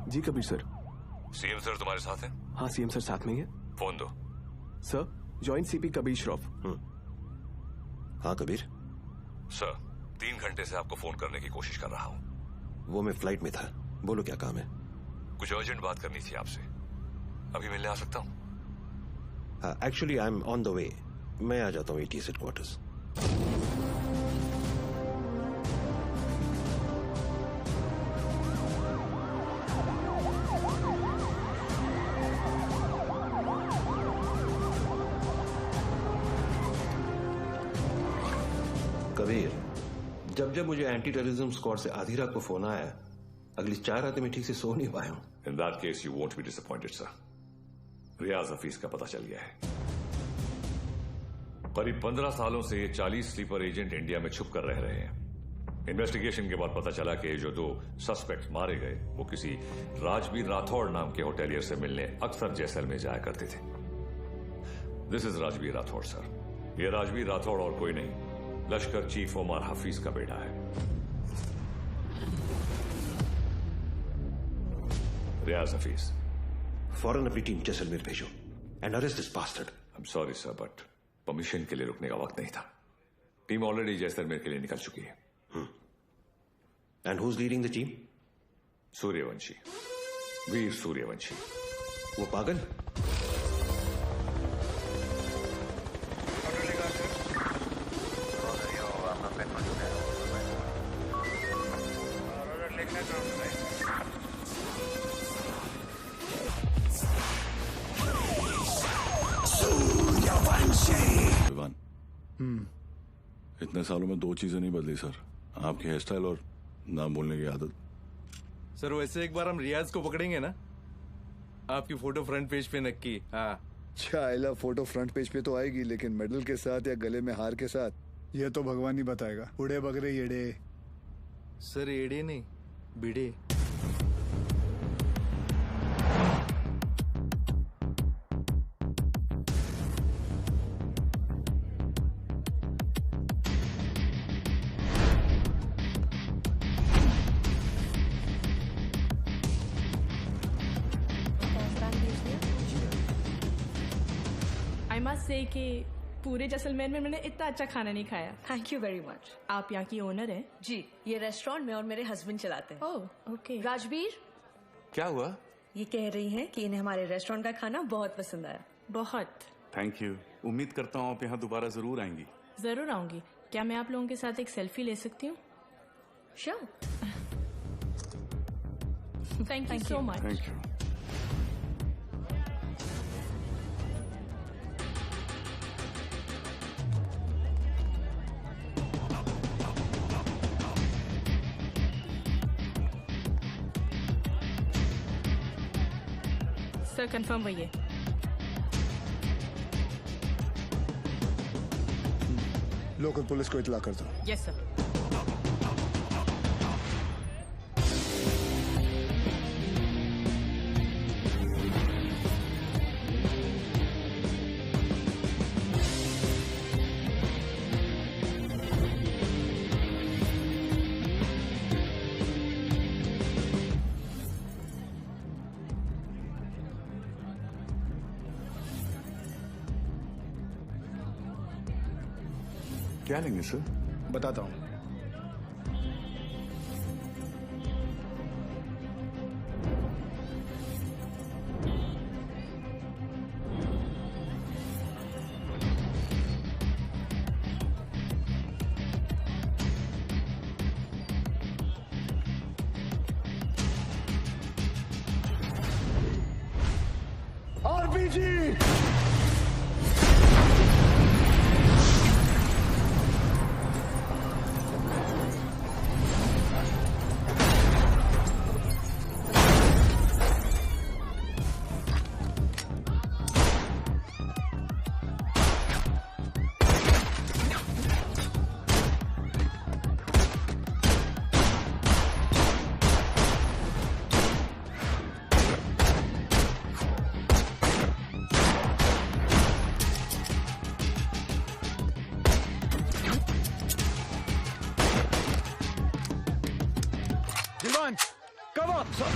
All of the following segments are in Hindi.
जी कबीर सर। सीएम सर तुम्हारे साथ हैं? हाँ सीएम सर साथ में ही है। फोन दो। Sir joint CP Kabir Shroff. हाँ कबीर। सर 3 घंटे से आपको फोन करने की कोशिश कर रहा हूँ। वो मैं फ्लाइट में था, बोलो क्या काम है? कुछ अर्जेंट बात करनी थी आपसे, अभी मिलने आ सकता हूँ? हाँ actually I am on the way, मैं आ जाता हूँ ATS हेडक्वार्टर्स। कबीर, जब जब मुझे एंटी टेररिज्म स्क्वाड से आधी रात को फोन आया, अगली 4 रातें मैं ठीक से सो नहीं पाया हूं। In that case you won't be disappointed sir. Riyaz Hafeez का पता चल गया है। करीब 15 सालों से ये 40 स्लीपर एजेंट इंडिया में छुप कर रह रहे हैं। इन्वेस्टिगेशन के बाद पता चला कि जो 2 सस्पेक्ट मारे गए वो किसी राजवीर राठौड़ नाम के होटेलियर से मिलने अक्सर जैसलमेर जाया करते थे। This is Rajveer Rathore sir. ये राजवीर राठौड़ और कोई नहीं, लश्कर चीफ ओमर हफीज का बेटा है। रियाज हफीज। फौरन अपनी टीम जैसलमेर भेजो and arrest this bastard. I am sorry sir but permission के लिए रुकने का वक्त नहीं था। टीम ऑलरेडी जैसलमेर के लिए निकल चुकी है। And who is leading the team? Suryavanshi, Veer Suryavanshi. वो पागल? इतने सालों में 2 चीजें नहीं बदली सर, आपकी हेयर स्टाइल और नाम बोलने की आदत। सर वैसे एक बार हम रियाज को पकड़ेंगे ना, आपकी फोटो फ्रंट पेज पे नक्की। हाँ चाइला फोटो फ्रंट पेज पे तो आएगी, लेकिन मेडल के साथ या गले में हार के साथ ये तो भगवान ही बताएगा। उड़े बगरे येड़े। सर एड़े नहीं, बिड़े। से कि पूरे जैसलमेर में मैंने इतना अच्छा खाना नहीं खाया। Thank you very much. आप यहाँ की ओनर हैं? जी, ये रेस्टोरेंट में और मेरे हस्बैंड चलाते हैं। Oh okay. राजवीर, क्या हुआ? ये कह रही हैं कि इन्हें हमारे रेस्टोरेंट का खाना बहुत पसंद आया। बहुत। Thank you. उम्मीद करता हूँ आप यहाँ दोबारा जरूर आएंगी। जरूर आऊंगी। क्या मैं आप लोगों के साथ एक सेल्फी ले सकती हूँ? Sure. Thank you so much. Thank you. Sir confirm वही है। लोकल पुलिस को इत्तला कर दो। Yes sir. क्या लेंगे सर? बताता हूँ। आरपीजी। Come on, sir.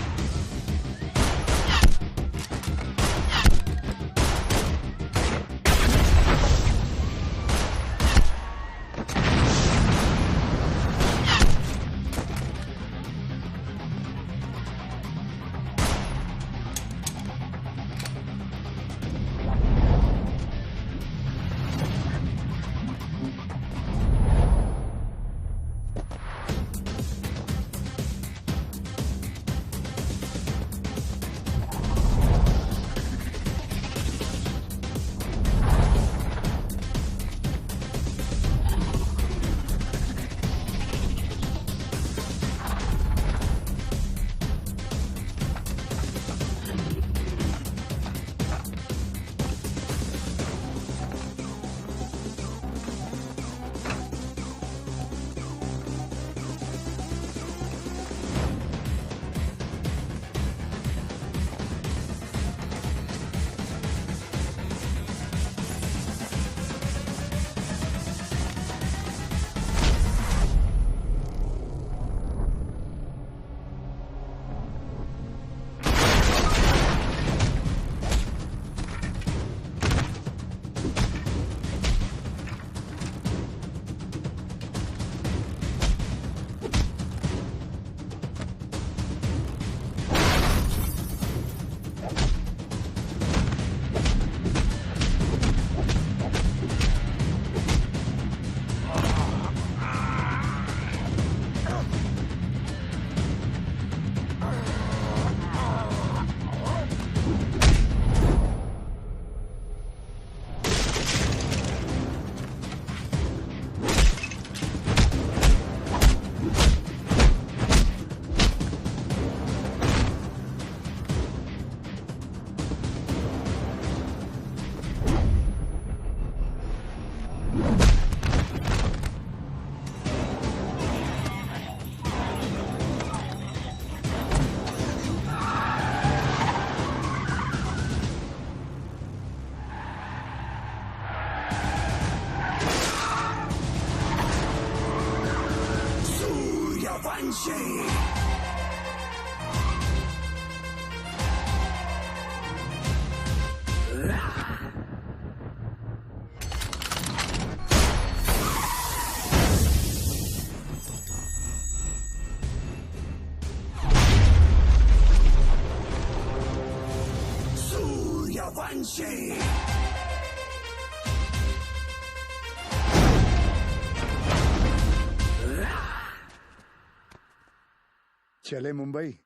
चले मुंबई।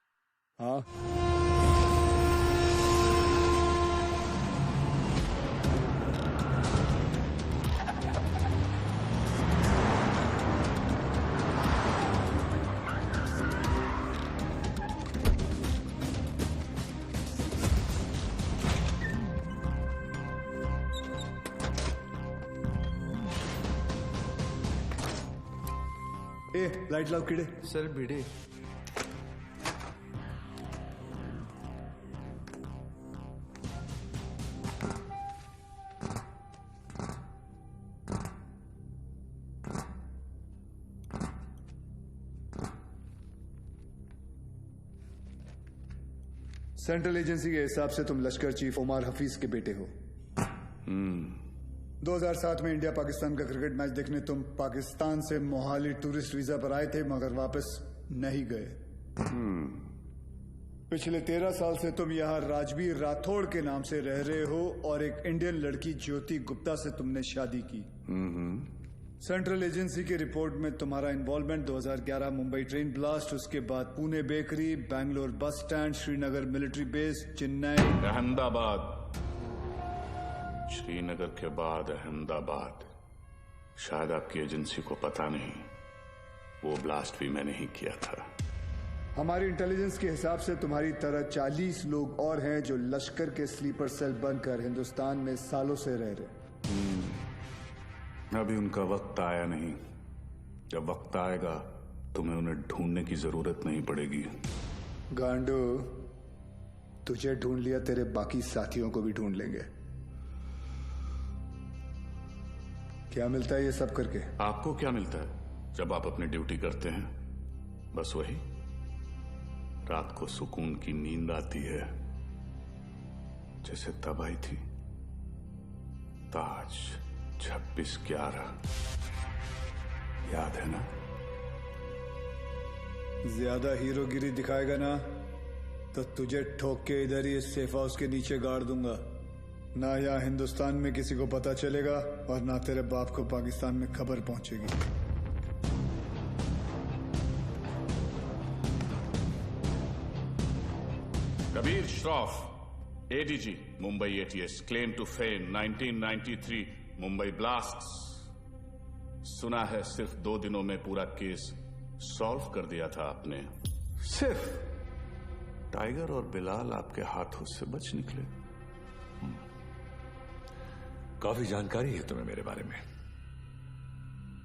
हाँ, ए लाइट लाओ कीड़े। सर भिड़े। सेंट्रल एजेंसी के हिसाब से तुम लश्कर चीफ उमर हफीज के बेटे हो। 2007 में इंडिया पाकिस्तान का क्रिकेट मैच देखने तुम पाकिस्तान से मोहाली टूरिस्ट वीजा पर आए थे, मगर वापस नहीं गए। पिछले 13 साल से तुम यहाँ राजवीर राठौड़ के नाम से रह रहे हो और एक इंडियन लड़की ज्योति गुप्ता से तुमने शादी की। सेंट्रल एजेंसी की रिपोर्ट में तुम्हारा इन्वॉल्वमेंट 2011 मुंबई ट्रेन ब्लास्ट, उसके बाद Pune bakery, Bangalore bus stand, Srinagar military base, Chennai, Ahmedabad, Srinagar के बाद अहमदाबाद। शायद आपकी एजेंसी को पता नहीं, वो ब्लास्ट भी मैंने ही किया था। हमारी इंटेलिजेंस के हिसाब से तुम्हारी तरह 40 लोग और हैं जो लश्कर के स्लीपर सेल बनकर हिंदुस्तान में सालों से रह रहे। अभी उनका वक्त आया नहीं। जब वक्त आएगा तुम्हें उन्हें ढूंढने की जरूरत नहीं पड़ेगी। गांडू, तुझे ढूंढ लिया, तेरे बाकी साथियों को भी ढूंढ लेंगे। क्या मिलता है ये सब करके? आपको क्या मिलता है जब आप अपनी ड्यूटी करते हैं? बस वही, रात को सुकून की नींद आती है, जैसे तब आई थी ताज 26/11, याद है ना? ज्यादा हीरोगिरी दिखाएगा ना तो तुझे ठोक के इधर ही इस सेफ हाउस के नीचे गाड़ दूंगा। ना यहाँ हिंदुस्तान में किसी को पता चलेगा और ना तेरे बाप को पाकिस्तान में खबर पहुंचेगी। Kabir Shroff, ADG, Mumbai ATS, claim to fame 1993 Mumbai blasts. सुना है सिर्फ 2 दिनों में पूरा केस सॉल्व कर दिया था आपने। सिर्फ टाइगर और बिलाल आपके हाथों से बच निकले। काफी जानकारी है तुम्हें मेरे बारे में,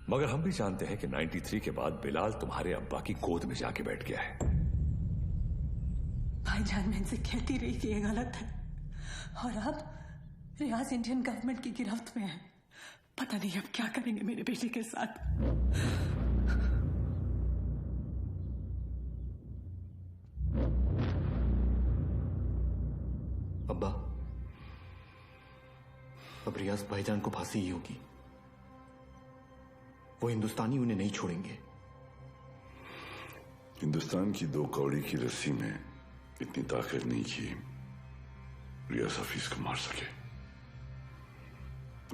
मगर हम भी जानते हैं कि 93 के बाद बिलाल तुम्हारे अब्बा की गोद में जाके बैठ गया है। भाईजान, मैं इनसे कहती रही कि ये गलत है, और अब रियाज इंडियन गवर्नमेंट की गिरफ्त में है। पता नहीं अब क्या करेंगे मेरे बेटे के साथ। अब्बा, अब रियाज भाईजान को फांसी ही होगी। वो हिंदुस्तानी उन्हें नहीं छोड़ेंगे। हिंदुस्तान की 2 कौड़ी की रस्सी में इतनी ताकत नहीं कि रियाज हफीज को मार सके।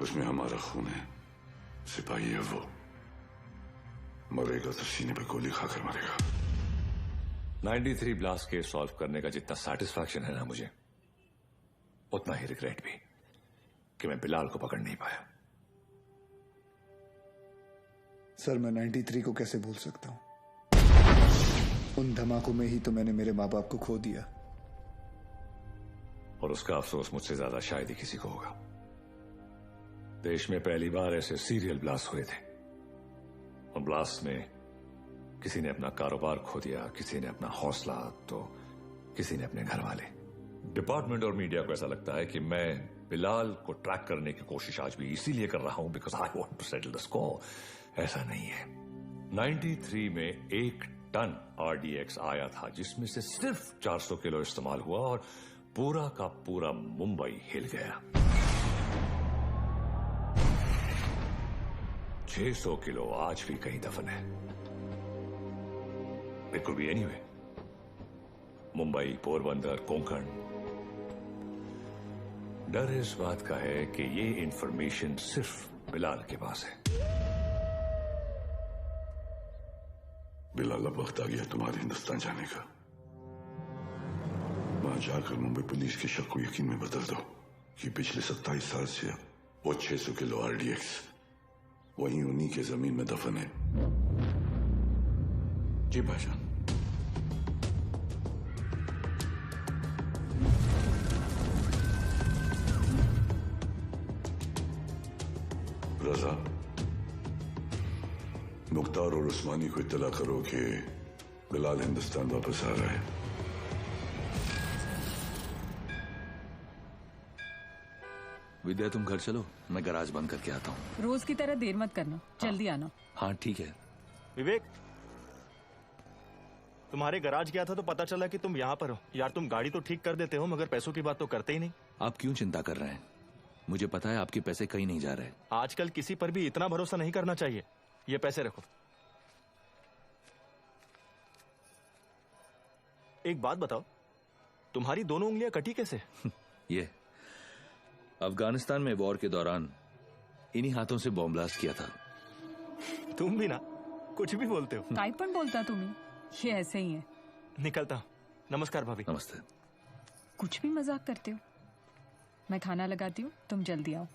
उसमें हमारा खून है, सिपाही है वो। मरेगा तो सीने पे गोली खाकर मरेगा। 93 ब्लास्ट केस सॉल्व करने का जितना सेटिस्फैक्शन है ना मुझे, उतना ही रिग्रेट भी कि मैं बिलाल को पकड़ नहीं पाया। सर, मैं 93 को कैसे भूल सकता हूं? उन धमाकों में ही तो मैंने मेरे माँ बाप को खो दिया। और उसका अफसोस मुझसे ज्यादा शायद ही किसी को होगा। देश में पहली बार ऐसे सीरियल ब्लास्ट हुए थे, और ब्लास्ट में किसी ने अपना कारोबार खो दिया, किसी ने अपना हौसला, तो किसी ने अपने घर वाले। डिपार्टमेंट और मीडिया को ऐसा लगता है कि मैं बिलाल को ट्रैक करने की कोशिश आज भी इसीलिए कर रहा हूं because I want to settle the score. ऐसा नहीं है। 93 में 1 टन RDX आया था, जिसमें से सिर्फ 400 किलो इस्तेमाल हुआ और पूरा का पूरा मुंबई हिल गया। 600 किलो आज भी कहीं दफन है। It could be anyway, Mumbai, Porbandar, Konkan. डर इस बात का है कि ये इंफॉर्मेशन सिर्फ बिलाल के पास है। बिलाल, अब वक्त आ गया तुम्हारे हिंदुस्तान जाने का। वहां जाकर मुंबई पुलिस के शक को यकीन में बदल दो कि पिछले 27 साल से वो 600 किलो RDX वहीं उन्हीं के जमीन में दफन है। जी भाईजान। रजा, मुख्तार और उस्मानी को इत्तला करो कि बिलाल हिंदुस्तान वापस आ रहा है। विद्या, तुम घर चलो, मैं गैराज बंद करके आता हूँ। रोज की तरह देर मत करना, जल्दी आना। हाँ ठीक है। विवेक, तुम्हारे गैराज गया था तो पता चला कि तुम यहाँ पर हो। यार, तुम गाड़ी तो ठीक कर देते हो मगर पैसों की बात तो करते ही नहीं। आप क्यों चिंता कर रहे हैं? मुझे पता है आपके पैसे कहीं नहीं जा रहे। आजकल किसी पर भी इतना भरोसा नहीं करना चाहिए। ये पैसे रखो। एक बात बताओ, तुम्हारी दोनों उंगलियां कटी कैसे? ये अफगानिस्तान में वॉर के दौरान इन्हीं हाथों से बॉम्ब ब्लास्ट किया था। तुम भी ना कुछ भी बोलते हो। काय पण बोलता तुम्ही, ये ऐसे ही है। निकलता। नमस्कार भाभी। नमस्ते। कुछ भी मजाक करते हो। मैं खाना लगाती हूँ, तुम जल्दी आओ।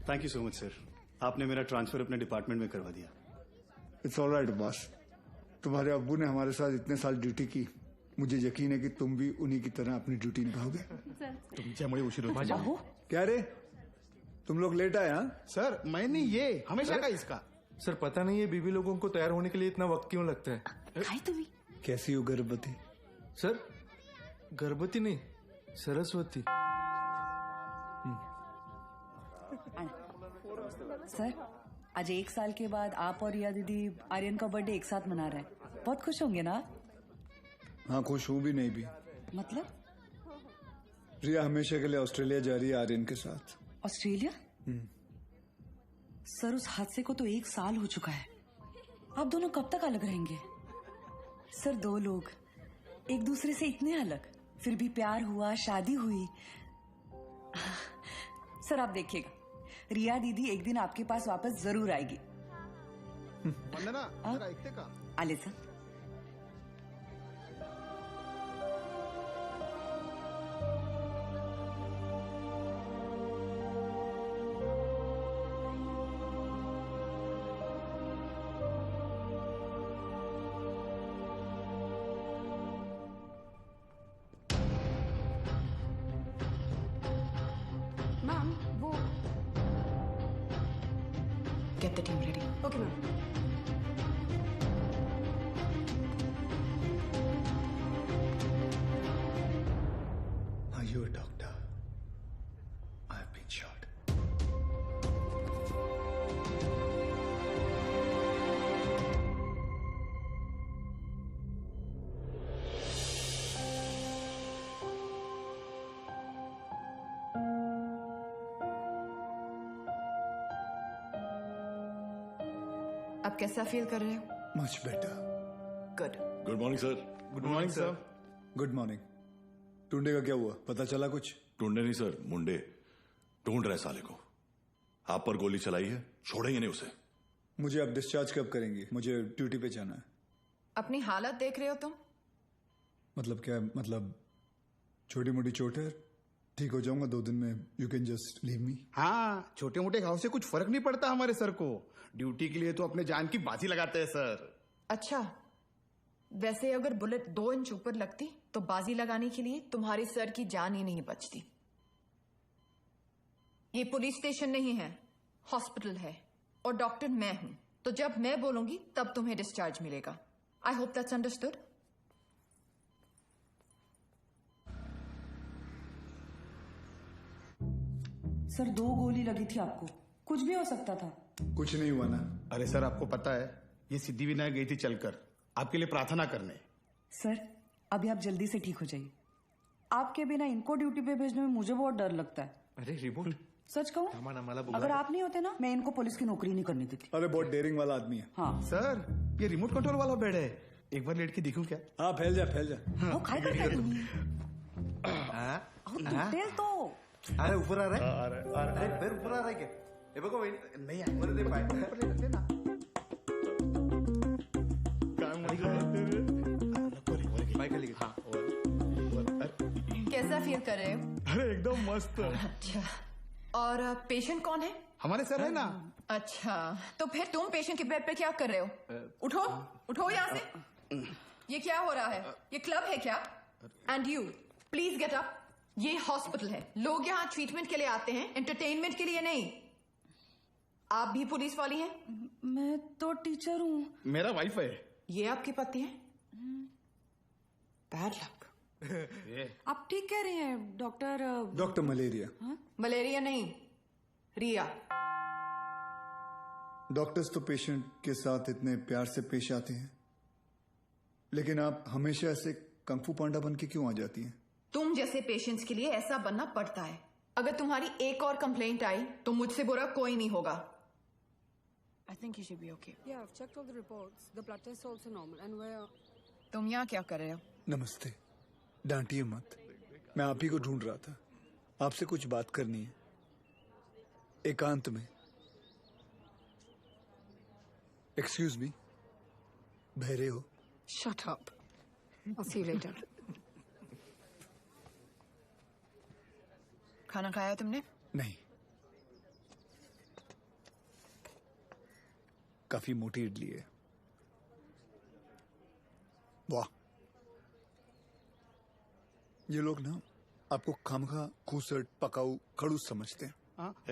Thank you so much sir, आपने मेरा ट्रांसफर अपने डिपार्टमेंट में करवा दिया। It's all right boss. तुम्हारे अब्बू ने हमारे साथ इतने साल ड्यूटी की, मुझे यकीन है कि तुम भी उन्हीं की तरह अपनी ड्यूटी निभाओगे। तुमच्यामुळे उशीर होतो। क्या रे, तुम लोग लेट आए? हाँ सर, मैं नहीं, ये हमेशा का इसका। सर, पता नहीं है बीबी लोगों को तैयार होने के लिए इतना वक्त क्यों लगता है। कैसी हो गर्भवती? सर, गर्भवती नहीं, सरस्वती। सर, आज 1 साल के बाद आप और रिया दीदी आर्यन का बर्थडे एक साथ मना रहे हैं। बहुत खुश होंगे ना? हाँ, खुश हूँ भी नहीं भी। मतलब? रिया हमेशा के लिए ऑस्ट्रेलिया जा रही है आर्यन के साथ। ऑस्ट्रेलिया? सर, उस हादसे को तो 1 साल हो चुका है। आप दोनों कब तक अलग रहेंगे? सर, 2 लोग एक दूसरे से इतने अलग, फिर भी प्यार हुआ, शादी हुई। सर, आप देखिएगा, रिया दीदी एक दिन आपके पास वापस जरूर आएगी। वंदना, जरा ऐकते का? आले सर। मैम, वो Get the team ready. Okay ma'am. Are you a doctor? I've been shot. आप कैसा फील कर रहे हो? Much better. Good. Good morning sir. Good morning sir. Good morning. टुंडे का क्या हुआ, पता चला कुछ? टूंडे नहीं सर, मुंडे ढूंढ रहे साले को। आप पर गोली चलाई है, छोड़ेंगे नहीं उसे। मुझे अब डिस्चार्ज कब करेंगे? मुझे ड्यूटी पे जाना है। अपनी हालत देख रहे हो तुम? मतलब क्या? मतलब छोटी मोटी चोट है, ठीक हो जाऊंगा 2 दिन में। You can just leave me. हाँ, छोटे मोटे घाव से कुछ फर्क नहीं पड़ता हमारे सर को। ड्यूटी के लिए तो अपने जान की बाजी लगाते हैं सर। अच्छा, वैसे अगर बुलेट 2 इंच ऊपर लगती तो बाजी लगाने के लिए तुम्हारे सर की जान ही नहीं बचती। ये पुलिस स्टेशन नहीं है, हॉस्पिटल है और डॉक्टर मैं हूं, तो जब मैं बोलूंगी तब तुम्हें डिस्चार्ज मिलेगा। I hope that's understood. Sir 2 गोली लगी थी आपको, कुछ भी हो सकता था। कुछ नहीं हुआ ना। अरे सर आपको पता है ये सिद्धिविनायक गई थी चलकर आपके लिए प्रार्थना करने। सर अभी आप जल्दी से ठीक हो जाइए। आपके बिना इनको ड्यूटी पे भेजने में मुझे बहुत डर लगता है। अरे रिमोट सच कहूँ, अगर आप नहीं होते ना मैं इनको पुलिस की नौकरी नहीं करने देती। अरे बहुत डेयरिंग वाला आदमी है। हाँ सर ये रिमोट कंट्रोल वाला बेड है, एक बार लेट के देखूं क्या? हाँ फैल जा फैल जा। वो खाई करता है तुम्हें। तेल तो अरे ऊपर आ रहा है, अरे पैर ऊपर आ रहा है क्या? ये देखो नहीं आए ऊपर दे पाए ऊपर ना कैसा फील कर रहे हो? अरे एकदम मस्त। अच्छा, और पेशेंट कौन है? हमारे सर है ना। अच्छा, तो फिर तुम पेशेंट के बेड पे क्या कर रहे हो? उठो उठो यहाँ से। ये क्या हो रहा है? ये क्लब है क्या? And you please get up. ये हॉस्पिटल है, लोग यहाँ ट्रीटमेंट के लिए आते हैं, एंटरटेनमेंट के लिए नहीं। आप भी पुलिस वाली हैं? मैं तो टीचर हूँ। मेरा वाइफ है। ये आपके पति हैं? Bad luck. आप ठीक कह रहे हैं डॉक्टर। Doctor malaria. मलेरिया नहीं, रिया। डॉक्टर्स तो पेशेंट के साथ इतने प्यार से पेश आते हैं, लेकिन आप हमेशा ऐसे कंफू पांडा बन के क्यों आ जाती हैं? तुम जैसे पेशेंट्स के लिए ऐसा बनना पड़ता है। अगर तुम्हारी एक और कंप्लेंट आई तो मुझसे बुरा कोई नहीं होगा। I think you should be okay. Yeah, I've checked all the reports. The blood test is also normal, and we're. तुम यहाँ क्या कर रहे हो? नमस्ते, डांटिए मत। मैं आप ही को ढूंढ रहा था, आपसे कुछ बात करनी है, एकांत में। एक्सक्यूज मी, बहरे हो? Shut up. I'll see you later. खाना खाया तुमने? नहीं, काफी मोटी इडली है। वाह, ये लोग ना आपको खामखा खूसट पकाऊ खड़ूस समझते हैं।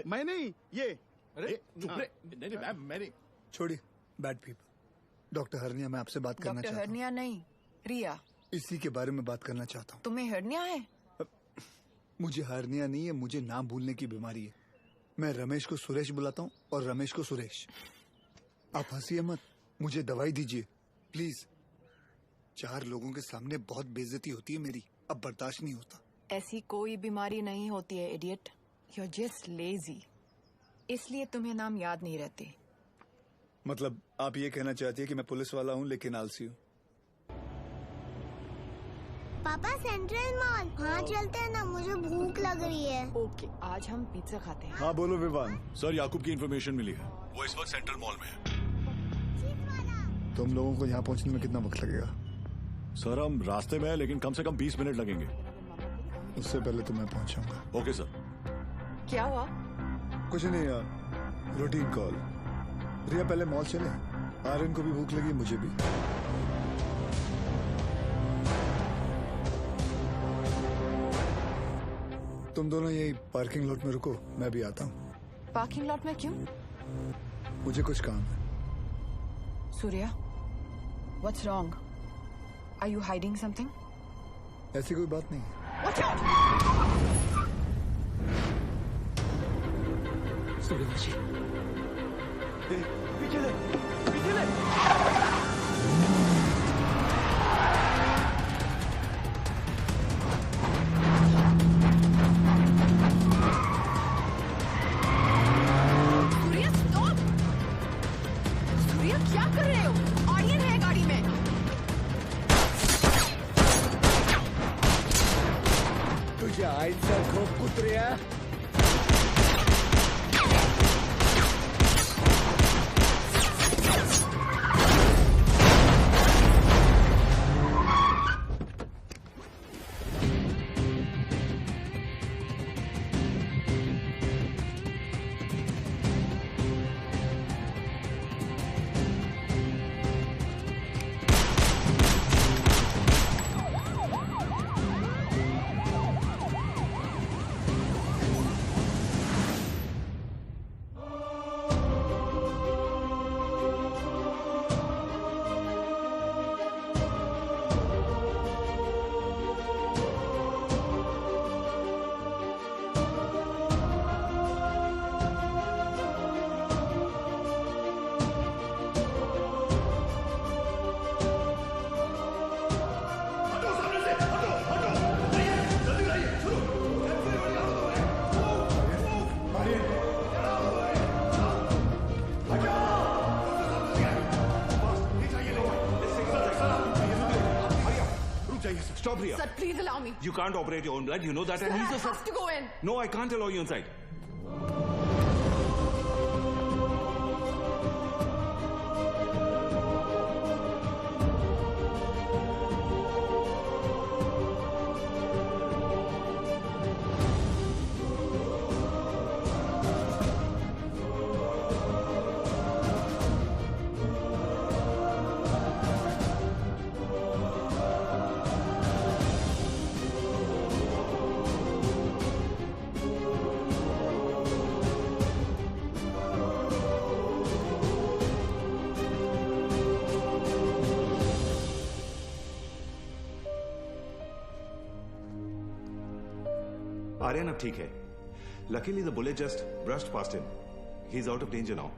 मैं नहीं, ये अरे नहीं मैं नहीं। छोड़िए, बैड पीपल। डॉक्टर हरनिया, मैं आपसे बात करना डॉक्टर चाहता हूँ। हरनिया नहीं, रिया। इसी के बारे में बात करना चाहता हूँ। तुम्हें हरनिया है? मुझे हरनिया नहीं है, मुझे नाम भूलने की बीमारी है। मैं रमेश को सुरेश बुलाता हूँ और रमेश को सुरेश। आप हंसिए मत, मुझे दवाई दीजिए प्लीज। 4 लोगों के सामने बहुत बेइज्जती होती है मेरी, अब बर्दाश्त नहीं होता। ऐसी कोई बीमारी नहीं होती है idiot, you are just lazy, इसलिए तुम्हें नाम याद नहीं रहते। मतलब आप ये कहना चाहती है कि मैं पुलिस वाला हूँ लेकिन आलसी हूँ? पापा सेंट्रल मॉल वहाँ चलते हैं ना, मुझे भूख लग रही है। ओके, आज हम पिज्जा खाते हैं। हाँ बोलो विवान। सर याकूब की इन्फॉर्मेशन मिली है, वो इस वक्त सेंट्रल मॉल में है। तुम लोगों को यहाँ पहुँचने में कितना वक्त लगेगा? सर हम रास्ते में हैं, लेकिन कम से कम 20 मिनट लगेंगे। उससे पहले तो मैं पहुँचाऊंगा। Okay sir. क्या हुआ? कुछ नहीं यार, रूटीन कॉल। रिया पहले मॉल चले, आर्यन को भी भूख लगी, मुझे भी। तुम दोनों यही पार्किंग लॉट में रुको, मैं भी आता हूँ। पार्किंग लॉट में क्यों? मुझे कुछ काम है। Surya, what's wrong? Are you hiding something? ऐसी कोई बात नहीं है। Watch out! सूर्या जी, पीछे ले, पीछे ले। सूर्या स्टॉप! सूर्या क्या कर रहे हो? आर्यन है गाड़ी में। तुझे आईचा खूप कुत्र्या। me. You can't operate your own blood. You know that. Sir, And he's I a have to go in. No, I can't allow you inside. Aryan अब ठीक है. Luckily the bullet just brushed past him. He's out of danger now.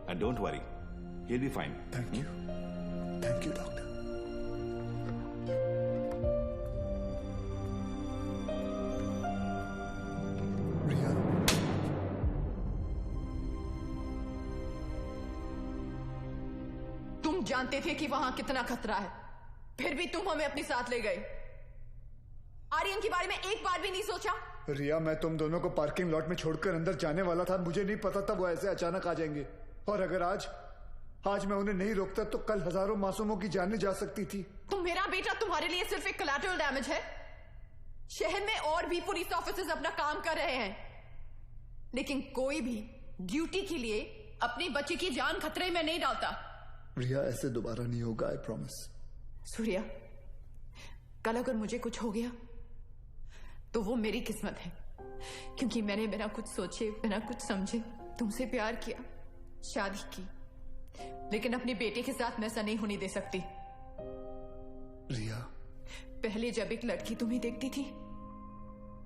And don't worry, he'll be fine. Thank you. Thank you, doctor. Riya. तुम जानते थे कि वहां कितना खतरा है, फिर भी तुम हमें अपने साथ ले गए. आर्यन के बारे में एक बार भी नहीं सोचा? रिया, मैं तुम दोनों को पार्किंग लॉट में छोड़कर अंदर जाने वाला था. मुझे नहीं पता था वो ऐसे अचानक आ जाएंगे. और अगर आज मैं उन्हें नहीं रोकता तो कल हजारों मासूमों की जानें जा सकती थी. तो मेरा बेटा तुम्हारे लिए सिर्फ एक कोलैटरल डैमेज है. शहर में और भी पुलिस ऑफिसर्स अपना काम कर रहे हैं, लेकिन कोई भी ड्यूटी के लिए अपने बच्चे की जान खतरे में नहीं डालता. रिया, ऐसे दोबारा नहीं होगा, आई प्रॉमिस. सूर्या, कल अगर मुझे कुछ हो गया तो वो मेरी किस्मत है, क्योंकि मैंने बिना कुछ सोचे, बिना कुछ समझे तुमसे प्यार किया, शादी की. लेकिन अपने बेटे के साथ मैं ऐसा नहीं होने दे सकती. रिया, पहले जब एक लड़की तुम्हें देखती थी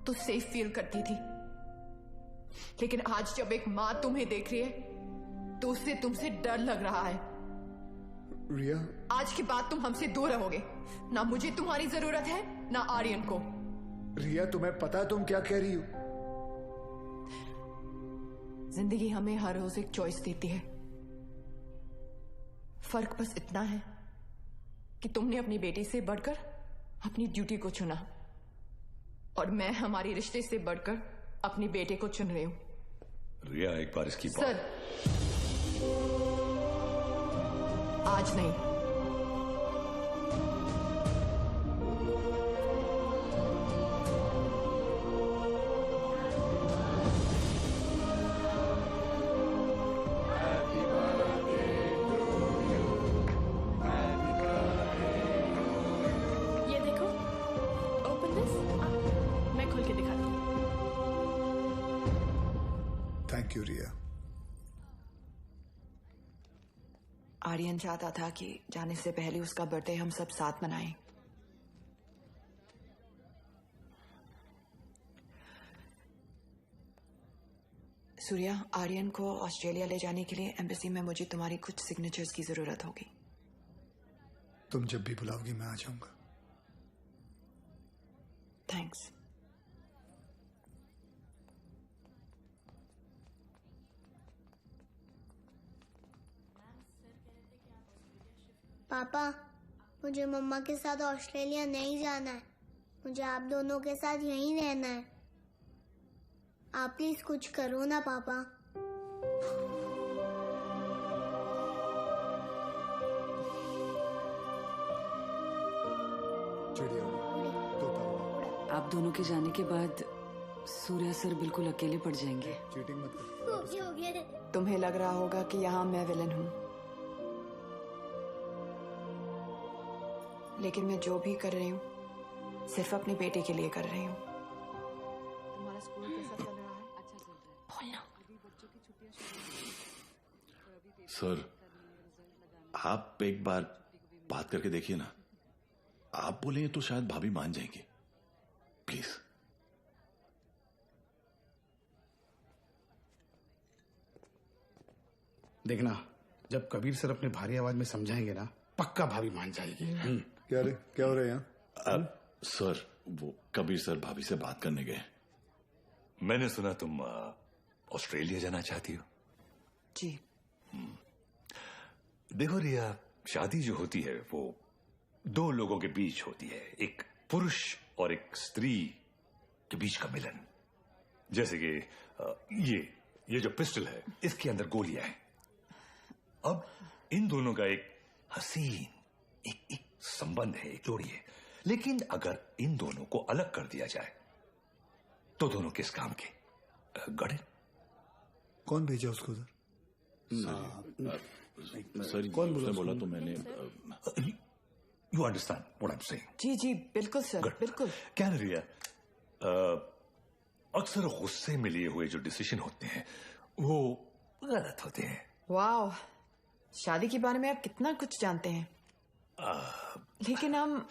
तो सेफ फील करती थी, लेकिन आज जब एक मां तुम्हें देख रही है तो उससे तुमसे डर लग रहा है. रिया, आज के बाद तुम हमसे दूर रहोगे. ना मुझे तुम्हारी जरूरत है, ना आर्यन को. रिया, तुम्हें पता है तुम क्या कह रही हो? जिंदगी हमें हर रोज एक चॉइस देती है. फर्क बस इतना है कि तुमने अपनी बेटी से बढ़कर अपनी ड्यूटी को चुना, और मैं हमारी रिश्ते से बढ़कर अपने बेटे को चुन रही हूं. रिया, एक बार इसकी बात. सर, आज नहीं. ये देखो, ओपन दिस. मैं खोल के दिखाती हूँ. थैंक यू रिया. आर्यन चाहता था कि जाने से पहले उसका बर्थडे हम सब साथ मनाएं. सूर्या, आर्यन को ऑस्ट्रेलिया ले जाने के लिए एम्बेसी में मुझे तुम्हारी कुछ सिग्नेचर्स की जरूरत होगी. तुम जब भी बुलाओगी मैं आ जाऊंगा. थैंक्स. पापा, मुझे मम्मा के साथ ऑस्ट्रेलिया नहीं जाना है. मुझे आप दोनों के साथ यहीं रहना है. आप प्लीज कुछ करो ना पापा. आप दोनों के जाने के बाद सूर्या सर बिल्कुल अकेले पड़ जाएंगे. चीटिंग मत कर. तुम्हें लग रहा होगा कि यहाँ मैं विलन हूँ, लेकिन मैं जो भी कर रही हूँ सिर्फ अपने बेटे के लिए कर रही हूँ. तुम्हारा स्कूल कैसा चल रहा है? अच्छा चल रहा है. बोलना. सर, आप एक बार बात करके देखिए ना. आप बोलेंगे तो शायद भाभी मान जाएंगे. प्लीज. देखना, जब कबीर सर अपने भारी आवाज में समझाएंगे ना, पक्का भाभी मान जाएगी. क्या हो रहा है यहाँ? अब सर, वो कबीर सर भाभी से बात करने गए. मैंने सुना तुम ऑस्ट्रेलिया जाना चाहती हो. जी. देखो रिया, शादी जो होती है वो दो लोगों के बीच होती है, एक पुरुष और एक स्त्री के बीच का मिलन। जैसे कि ये जो पिस्टल है, इसके अंदर गोलियां हैं। अब इन दोनों का एक हसीन एक संबंध है, एक जोड़ी है। लेकिन अगर इन दोनों को अलग कर दिया जाए तो दोनों किस काम के? गड़े। कौन भेजा उसको उधर? सर कौन बोला तो मैंने। You understand what I am saying? जी जी बिल्कुल सर, बिल्कुल। क्या रिया, अक्सर गुस्से में लिए हुए जो डिसीजन होते हैं वो गलत होते हैं। वाह, शादी के बारे में आप कितना कुछ जानते हैं। लेकिन हम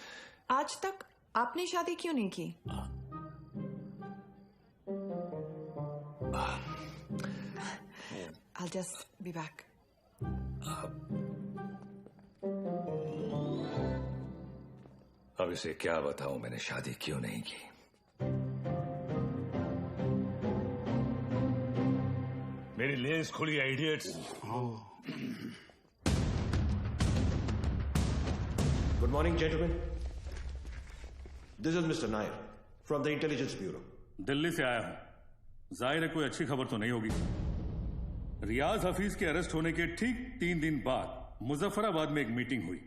आज तक आपने शादी क्यों नहीं की? I'll just be back. अब इसे क्या बताऊं मैंने शादी क्यों नहीं की। मेरी लेस खुली आइडियट्स। Good morning, gentlemen. This is Mr. Nair from the Intelligence Bureau. Delhi से आया हूं। जाहिर है कोई अच्छी खबर तो नहीं होगी। रियाज हफीज के अरेस्ट होने के ठीक 3 दिन बाद मुजफ्फराबाद में एक मीटिंग हुई।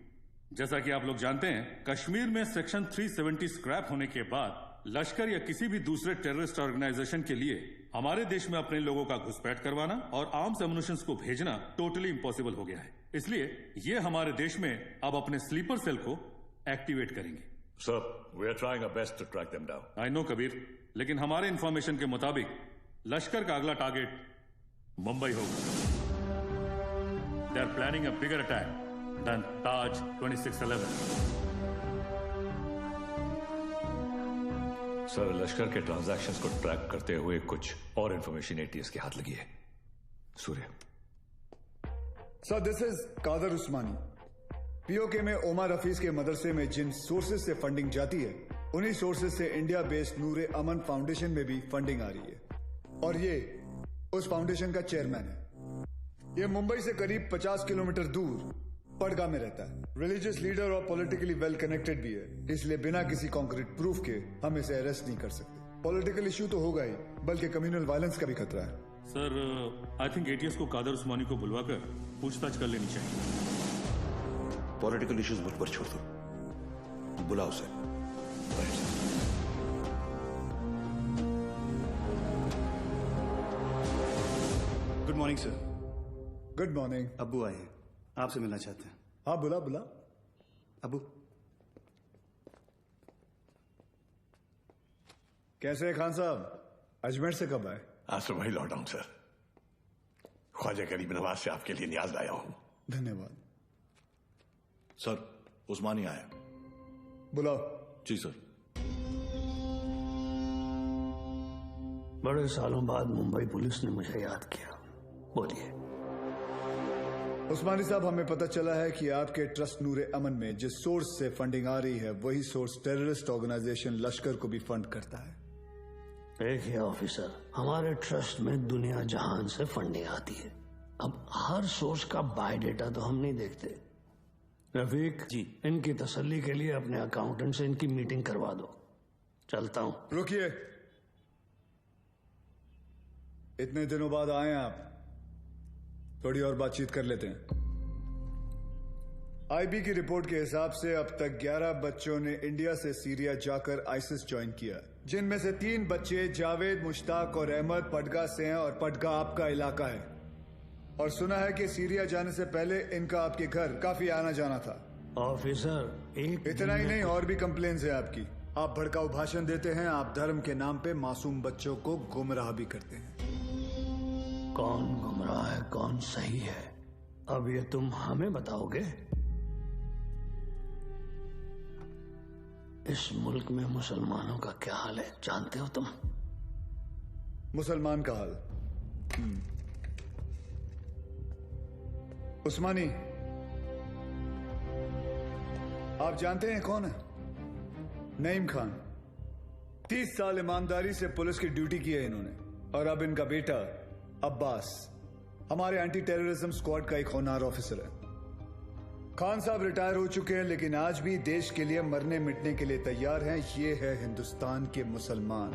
जैसा कि आप लोग जानते हैं, कश्मीर में सेक्शन 370 स्क्रैप होने के बाद लश्कर या किसी भी दूसरे टेररिस्ट ऑर्गेनाइजेशन के लिए हमारे देश में अपने लोगों का घुसपैठ करवाना और आर्म्स एमुनिशंस को भेजना टोटली इम्पॉसिबल हो गया है। इसलिए ये हमारे देश में अब अपने स्लीपर सेल को एक्टिवेट करेंगे। Sir, we are trying our best to track them down. I know Kabir, लेकिन हमारे इंफॉर्मेशन के मुताबिक लश्कर का अगला टारगेट मुंबई होगा। They are planning a bigger attack than Taj 2611। Sir, Lashkar के ट्रांजैक्शंस को ट्रैक करते हुए कुछ और इंफॉर्मेशन एटीएस के हाथ लगी है। Surya. Sir, this is Qadar Usmani. PoK में ओमर हफीज के मदरसे में जिन सोर्सेज से फंडिंग जाती है, उन्हीं सोर्सेज से इंडिया बेस्ड नूरे अमन फाउंडेशन में भी फंडिंग आ रही है और ये उस फाउंडेशन का चेयरमैन है। ये मुंबई से करीब 50 किलोमीटर दूर पडगा में रहता है। रिलीजियस लीडर और पॉलिटिकली वेल कनेक्टेड भी है, इसलिए बिना किसी कॉन्क्रीट प्रूफ के हम इसे अरेस्ट नहीं कर सकते। पॉलिटिकल इश्यू तो होगा ही, बल्कि कम्युनल वायलेंस का भी खतरा है। सर, आई थिंक एटीएस को कादर उस्मानी को बुलवाकर पूछताछ कर लेनी चाहिए। पॉलिटिकल इश्यूज मुझ पर छोड़ दो, बुलाओ sir. Good morning sir. Good morning. अब्बू आए हैं, आपसे मिलना चाहते हैं। हाँ, बुला बुला। अब्बू कैसे हैं खान साहब? अजमेर से कब आए? आज सुबह ही लौटा हूं सर। ख्वाजा गरीब नवाज से आपके लिए न्याज लाया हूं। धन्यवाद सर। उस्मानी आया। बुलाओ। जी सर। बड़े सालों बाद मुंबई पुलिस ने मुझे याद किया। बोलिए। उस्मानी साहब, हमें पता चला है कि आपके ट्रस्ट नूरे अमन में जिस सोर्स से फंडिंग आ रही है, वही सोर्स टेररिस्ट ऑर्गेनाइजेशन लश्कर को भी फंड करता है। देखिए ऑफिसर, हमारे ट्रस्ट में दुनिया जहान से फंडिंग आती है। अब हर सोर्स का बायोडेटा तो हम नहीं देखते। रफीक जी, इनकी तसल्ली के लिए अपने अकाउंटेंट से इनकी मीटिंग करवा दो। चलता हूं। रुकिए, इतने दिनों बाद आए आप, थोड़ी और बातचीत कर लेते हैं। आईबी की रिपोर्ट के हिसाब से अब तक 11 बच्चों ने इंडिया से सीरिया जाकर आईसिस ज्वाइन किया, जिनमें से 3 बच्चे जावेद, मुश्ताक और अहमद पडगा से हैं और पडगा आपका इलाका है। और सुना है कि सीरिया जाने से पहले इनका आपके घर काफी आना जाना था। ऑफिसर, एक इतना ही नहीं, और भी कंप्लेन्स है आपकी। आप भड़काऊ भाषण देते हैं, आप धर्म के नाम पे मासूम बच्चों को गुमराह भी करते हैं। कौन गुमराह है, कौन सही है, अब ये तुम हमें बताओगे? इस मुल्क में मुसलमानों का क्या हाल है जानते हो तुम? मुसलमान का हाल? उस्मानी, आप जानते हैं कौन है? नईम खान। 30 साल ईमानदारी से पुलिस की ड्यूटी की है इन्होंने, और अब इनका बेटा अब्बास हमारे एंटी टेररिज्म स्क्वाड का एक होनहार ऑफिसर है। खान साहब रिटायर हो चुके हैं, लेकिन आज भी देश के लिए मरने मिटने के लिए तैयार हैं। ये है हिंदुस्तान के मुसलमान।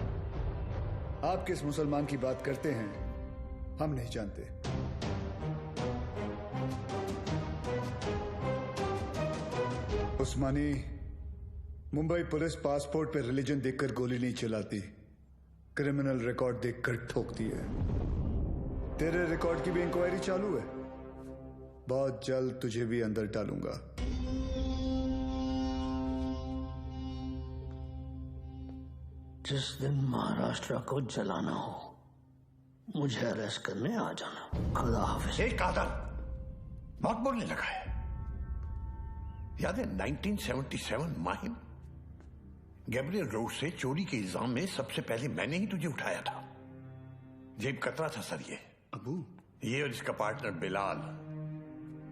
आप किस मुसलमान की बात करते हैं हम नहीं जानते। उस्मानी, मुंबई पुलिस पासपोर्ट पे रिलीजन देखकर गोली नहीं चलाती, क्रिमिनल रिकॉर्ड देखकर ठोकती है। तेरे रिकॉर्ड की भी इंक्वायरी चालू है। बहुत जल्द तुझे भी अंदर डालूंगा। जिस दिन महाराष्ट्र को जलाना हो मुझे अरेस्ट करने आ जाना। खुदा हाफिज। एक कादर बहुत बोलने लगा है। याद है 1977 माहिम गैब्रियल रोड से चोरी के इल्जाम में सबसे पहले मैंने ही तुझे उठाया था। जेब कतरा था सर ये। अबू, ये और इसका पार्टनर बिलाल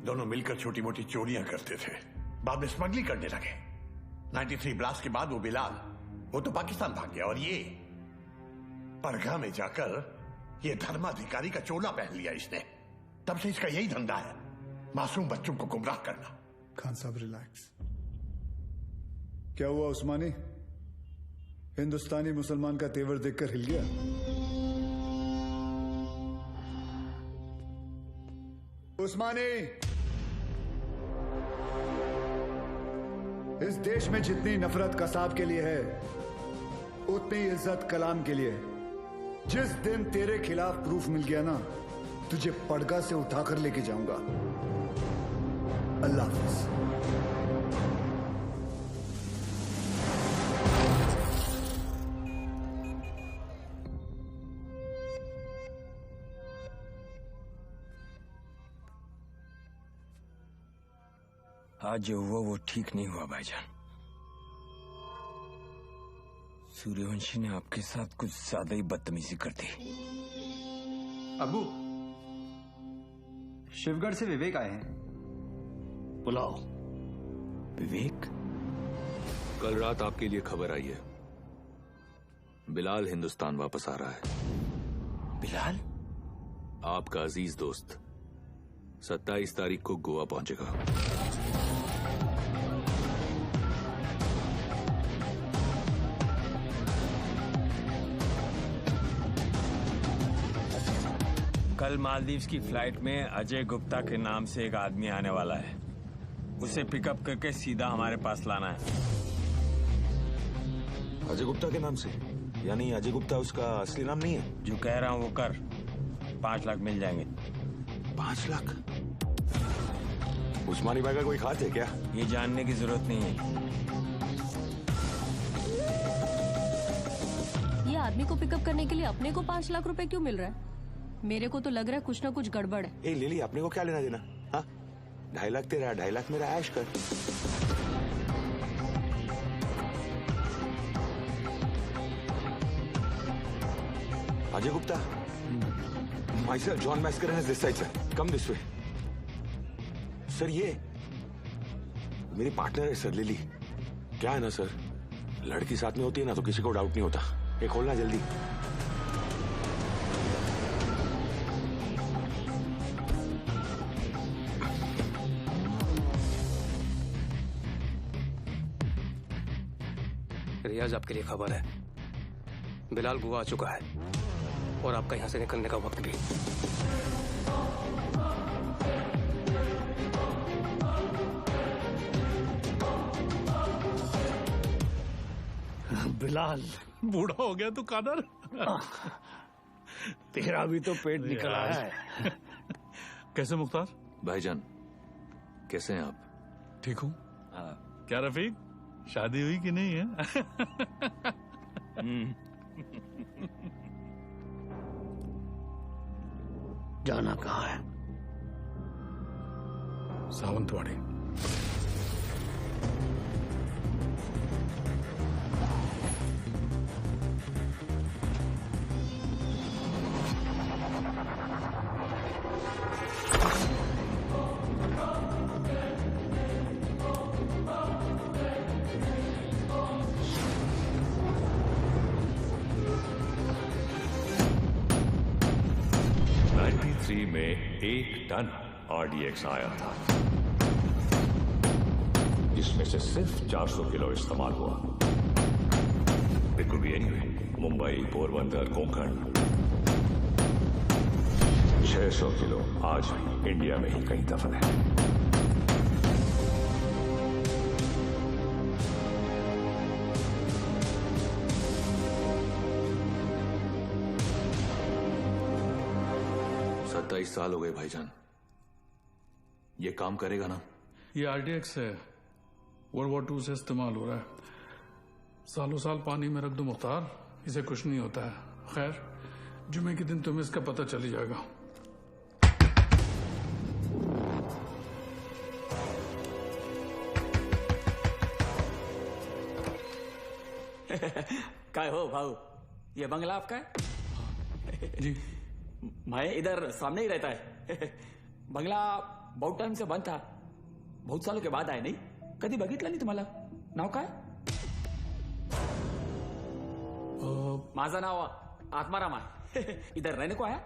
दोनों मिलकर छोटी मोटी चोरियां करते थे, बाद में स्मगलिंग करने लगे। 93 ब्लास्ट के बाद वो बिलाल वो तो पाकिस्तान भाग गया और ये परगा में जाकर ये धर्माधिकारी का चोला पहन लिया इसने। तब से इसका यही धंधा है, मासूम बच्चों को गुमराह करना। खान साहब रिलैक्स। क्या हुआ उस्मानी? हिंदुस्तानी मुसलमान का तेवर देखकर हिल गया? उस्मानी, इस देश में जितनी नफरत कसाब के लिए है उतनी इज्जत कलाम के लिए। जिस दिन तेरे खिलाफ प्रूफ मिल गया ना, तुझे पड़गा से उठाकर लेके जाऊंगा। अल्लाह हाफिज। आज जो हुआ वो ठीक नहीं हुआ भाईजान। सूर्यवंशी ने आपके साथ कुछ ज्यादा ही बदतमीजी कर दी। अबू, शिवगढ़ से विवेक आए हैं। बुलाओ। विवेक? कल रात आपके लिए खबर आई है, बिलाल हिंदुस्तान वापस आ रहा है। बिलाल? आपका अजीज दोस्त 27 तारीख को गोवा पहुंचेगा। कल मालदीव्स की फ्लाइट में अजय गुप्ता के नाम से एक आदमी आने वाला है। उसे पिकअप करके सीधा हमारे पास लाना है। अजय गुप्ता के नाम से? यानी अजय गुप्ता उसका असली नाम नहीं है? जो कह रहा हूँ वो कर। 5 लाख मिल जाएंगे। 5 लाख? उस्मानी भाई का कोई खास है क्या? ये जानने की जरूरत नहीं है। ये आदमी को पिकअप करने के लिए अपने को 5 लाख रुपए क्यों मिल रहा है? मेरे को तो लग रहा है कुछ ना कुछ गड़बड़ है। ए लिली, अपने को क्या लेना देना? हाँ, 2.5 लाख तेरा, 2.5 लाख मेरा, ऐश कर। Ajay Gupta, myself John Mascarenhas is this side sir. Come this way. Sir ये मेरी पार्टनर है सर, लिली। क्या है ना सर, लड़की साथ में होती है ना तो किसी को डाउट नहीं होता। ये खोलना जल्दी। रियाज, आपके लिए खबर है, बिलाल गोवा आ चुका है और आपका यहां से निकलने का वक्त भी। बिलाल बूढ़ा हो गया तू कादर। तेरा भी तो पेट निकला है। कैसे मुख्तार? भाईजान कैसे हैं आप? ठीक हूँ। क्या रफीक, शादी हुई कि नहीं है? जाना कहाँ है? सावंतवाड़ी। में 1 टन RDX आया था। जिसमें से सिर्फ 400 किलो इस्तेमाल हुआ। It could be anyway, Mumbai, Porbandar, Konkan. 600 kilo आज भी इंडिया में ही कहीं दफन है। साल हो गए भाईजान, ये काम करेगा ना? ये आरडीएक्स है, वर्ल्ड वॉर 2 से इस्तेमाल हो रहा है। सालों साल पानी में रख दो मुख्तार, इसे कुछ नहीं होता है। खैर, जुमे के दिन तुम्हें इसका पता चल ही जाएगा। काय हो भाऊ, ये बंगला आपका है? जी। मैं इधर सामने ही रहता है। बंगला बहुत टाइम से बंद था, बहुत सालों के बाद आए। नहीं कधी बघितलं नाही तुम्हाला? नाव काय? माझं नाव आत्माराम आहे। इधर रहने को आया?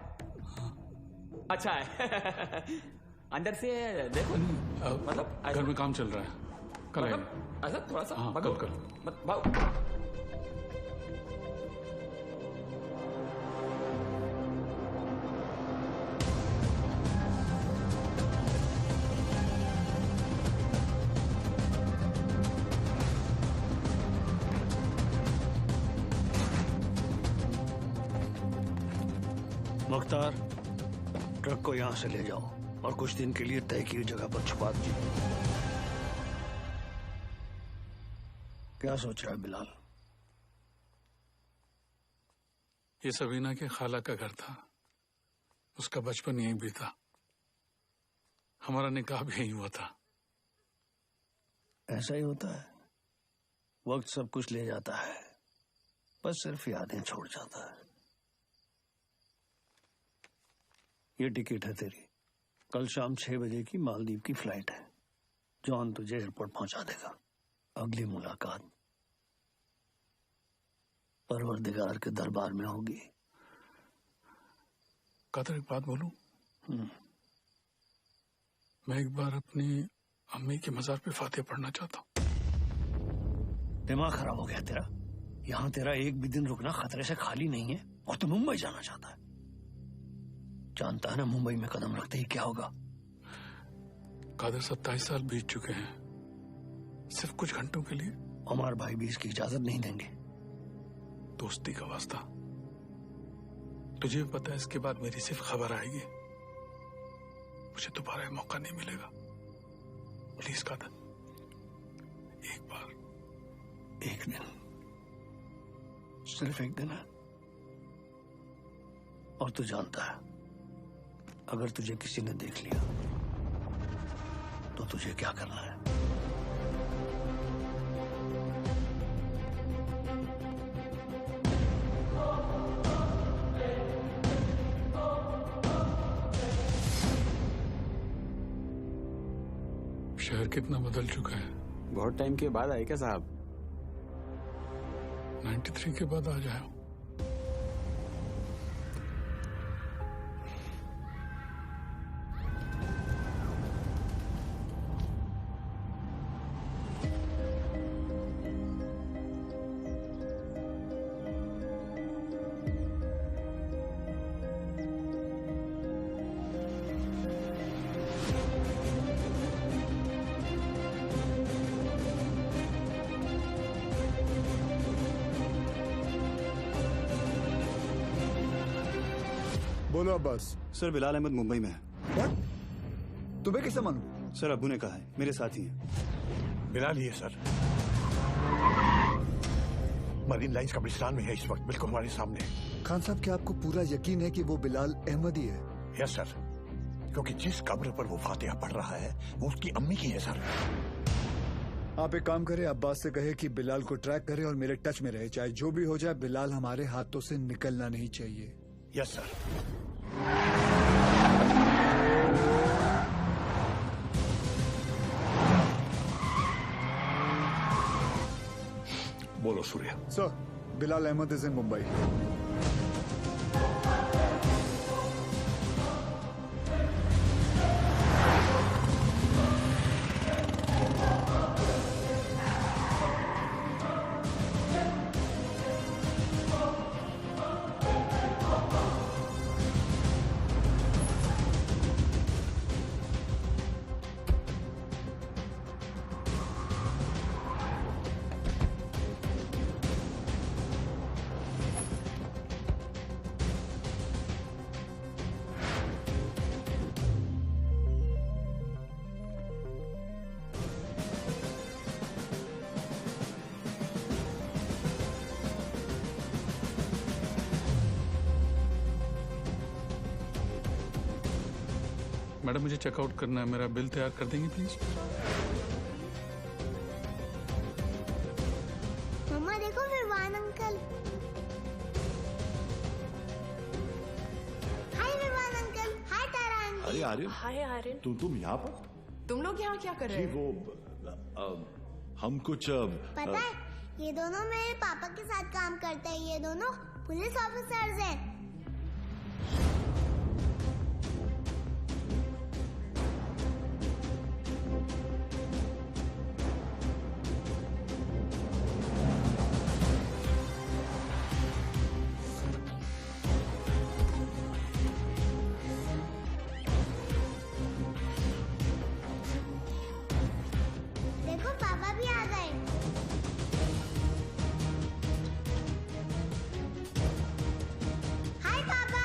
अच्छा है। अंदर से देखो। मतलब घर में काम चल रहा है, कल मतलब ऐसा थोड़ा सा। हाँ, कल भाऊ मुख्तार, ट्रक को यहां से ले जाओ और कुछ दिन के लिए तय की जगह पर छुपा दीजिए। क्या सोच रहा है बिलाल? ये सबीना के खाला का घर था, उसका बचपन यहीं बीता, हमारा निकाह भी यहीं हुआ था। ऐसा ही होता है, वक्त सब कुछ ले जाता है, बस सिर्फ यादें छोड़ जाता है। ये टिकट है तेरी, कल शाम 6 बजे की मालदीव की फ्लाइट है। जॉन तुझे एयरपोर्ट पहुंचा देगा। अगली मुलाकात परवरदिगार के दरबार में होगी। कादर, एक बात बोलूं? मैं एक बार अपनी अम्मी के मजार पे फातिहा पढ़ना चाहता हूं। दिमाग खराब हो गया तेरा? यहाँ तेरा एक भी दिन रुकना खतरे से खाली नहीं है और तू मुंबई जाना चाहता है। जानता है ना मुंबई में कदम रखते ही क्या होगा? कादर, 27 साल बीत चुके हैं, सिर्फ कुछ घंटों के लिए। उमर भाई भी इसकी इजाजत नहीं देंगे। दोस्ती का वास्ता, तुझे भी पता है इसके बाद मेरी सिर्फ खबर आएगी, मुझे दोबारा मौका नहीं मिलेगा। प्लीज कादर, एक बार, एक दिन, सिर्फ एक दिन है। और तू जानता है, अगर तुझे किसी ने देख लिया तो तुझे क्या करना है? शहर कितना बदल चुका है। बहुत टाइम के बाद आए क्या साहब? 93 के बाद आ जाए। बोलो अब्बास। सर, बिलाल अहमद मुंबई में है। What? तुम्हें कैसे मालूम? सर, अब्बू ने कहा है, मेरे साथी हैं। बिलाल ही है सर, मरीन लाइंस कब्रिस्तान में है इस वक्त, बिल्कुल हमारे सामने। खान साहब, क्या आपको पूरा यकीन है कि वो बिलाल अहमद ही है? यस सर, क्योंकि जिस कब्र पर वो फातिहा पढ़ रहा है वो उसकी अम्मी की है सर। आप एक काम करें, अब्बास से कहे कि बिलाल को ट्रैक करे और मेरे टच में रहे। चाहे जो भी हो जाए, बिलाल हमारे हाथों से निकलना नहीं चाहिए। Yes sir. बोलो Surya. Sir, Bilal Ahmed is in Mumbai. Madam मुझे चेकआउट करना है, मेरा बिल तैयार कर देंगे प्लीज? मम्मा देखो विवान अंकल। हाय विवान अंकल। हाय तारा आंटी। अरे आर्यन, हाय आर्यन। तुम यहाँ पर? तुम लोग यहाँ क्या कर रहे जी हो? वो हम कुछ पता है ये दोनों मेरे पापा के साथ काम करते हैं। ये दोनों पुलिस ऑफिसर्स हैं। देखो पापा भी आ गए। हाय पापा।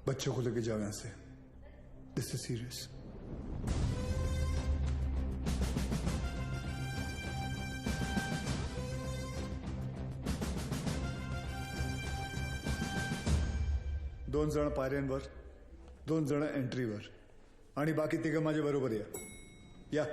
बच्चों को लेके जाओ यहाँ से। This is serious. दोन जण पायऱ्यांवर, दोन जण एंट्रीवर आणि बाकी तिघं माझ्या बरोबर या।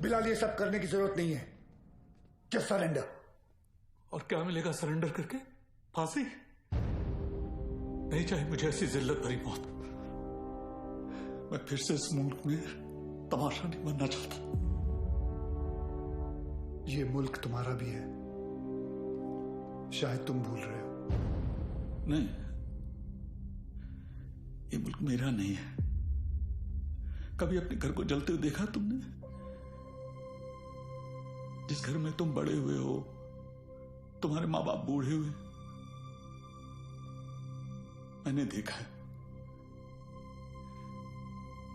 बिलाल, ये सब करने की जरूरत नहीं है। Just surrender. और क्या मिलेगा सरेंडर करके? फांसी? नहीं चाहिए मुझे ऐसी जिल्लत भरी मौत। मैं फिर से इस मुल्क में तमाशा नहीं बनना चाहता। ये मुल्क तुम्हारा भी है, शायद तुम भूल रहे हो। नहीं, ये मुल्क मेरा नहीं है। कभी अपने घर को जलते हुए देखा तुमने? जिस घर में तुम बड़े हुए हो, तुम्हारे माँ बाप बूढ़े हुए, मैंने देखा है।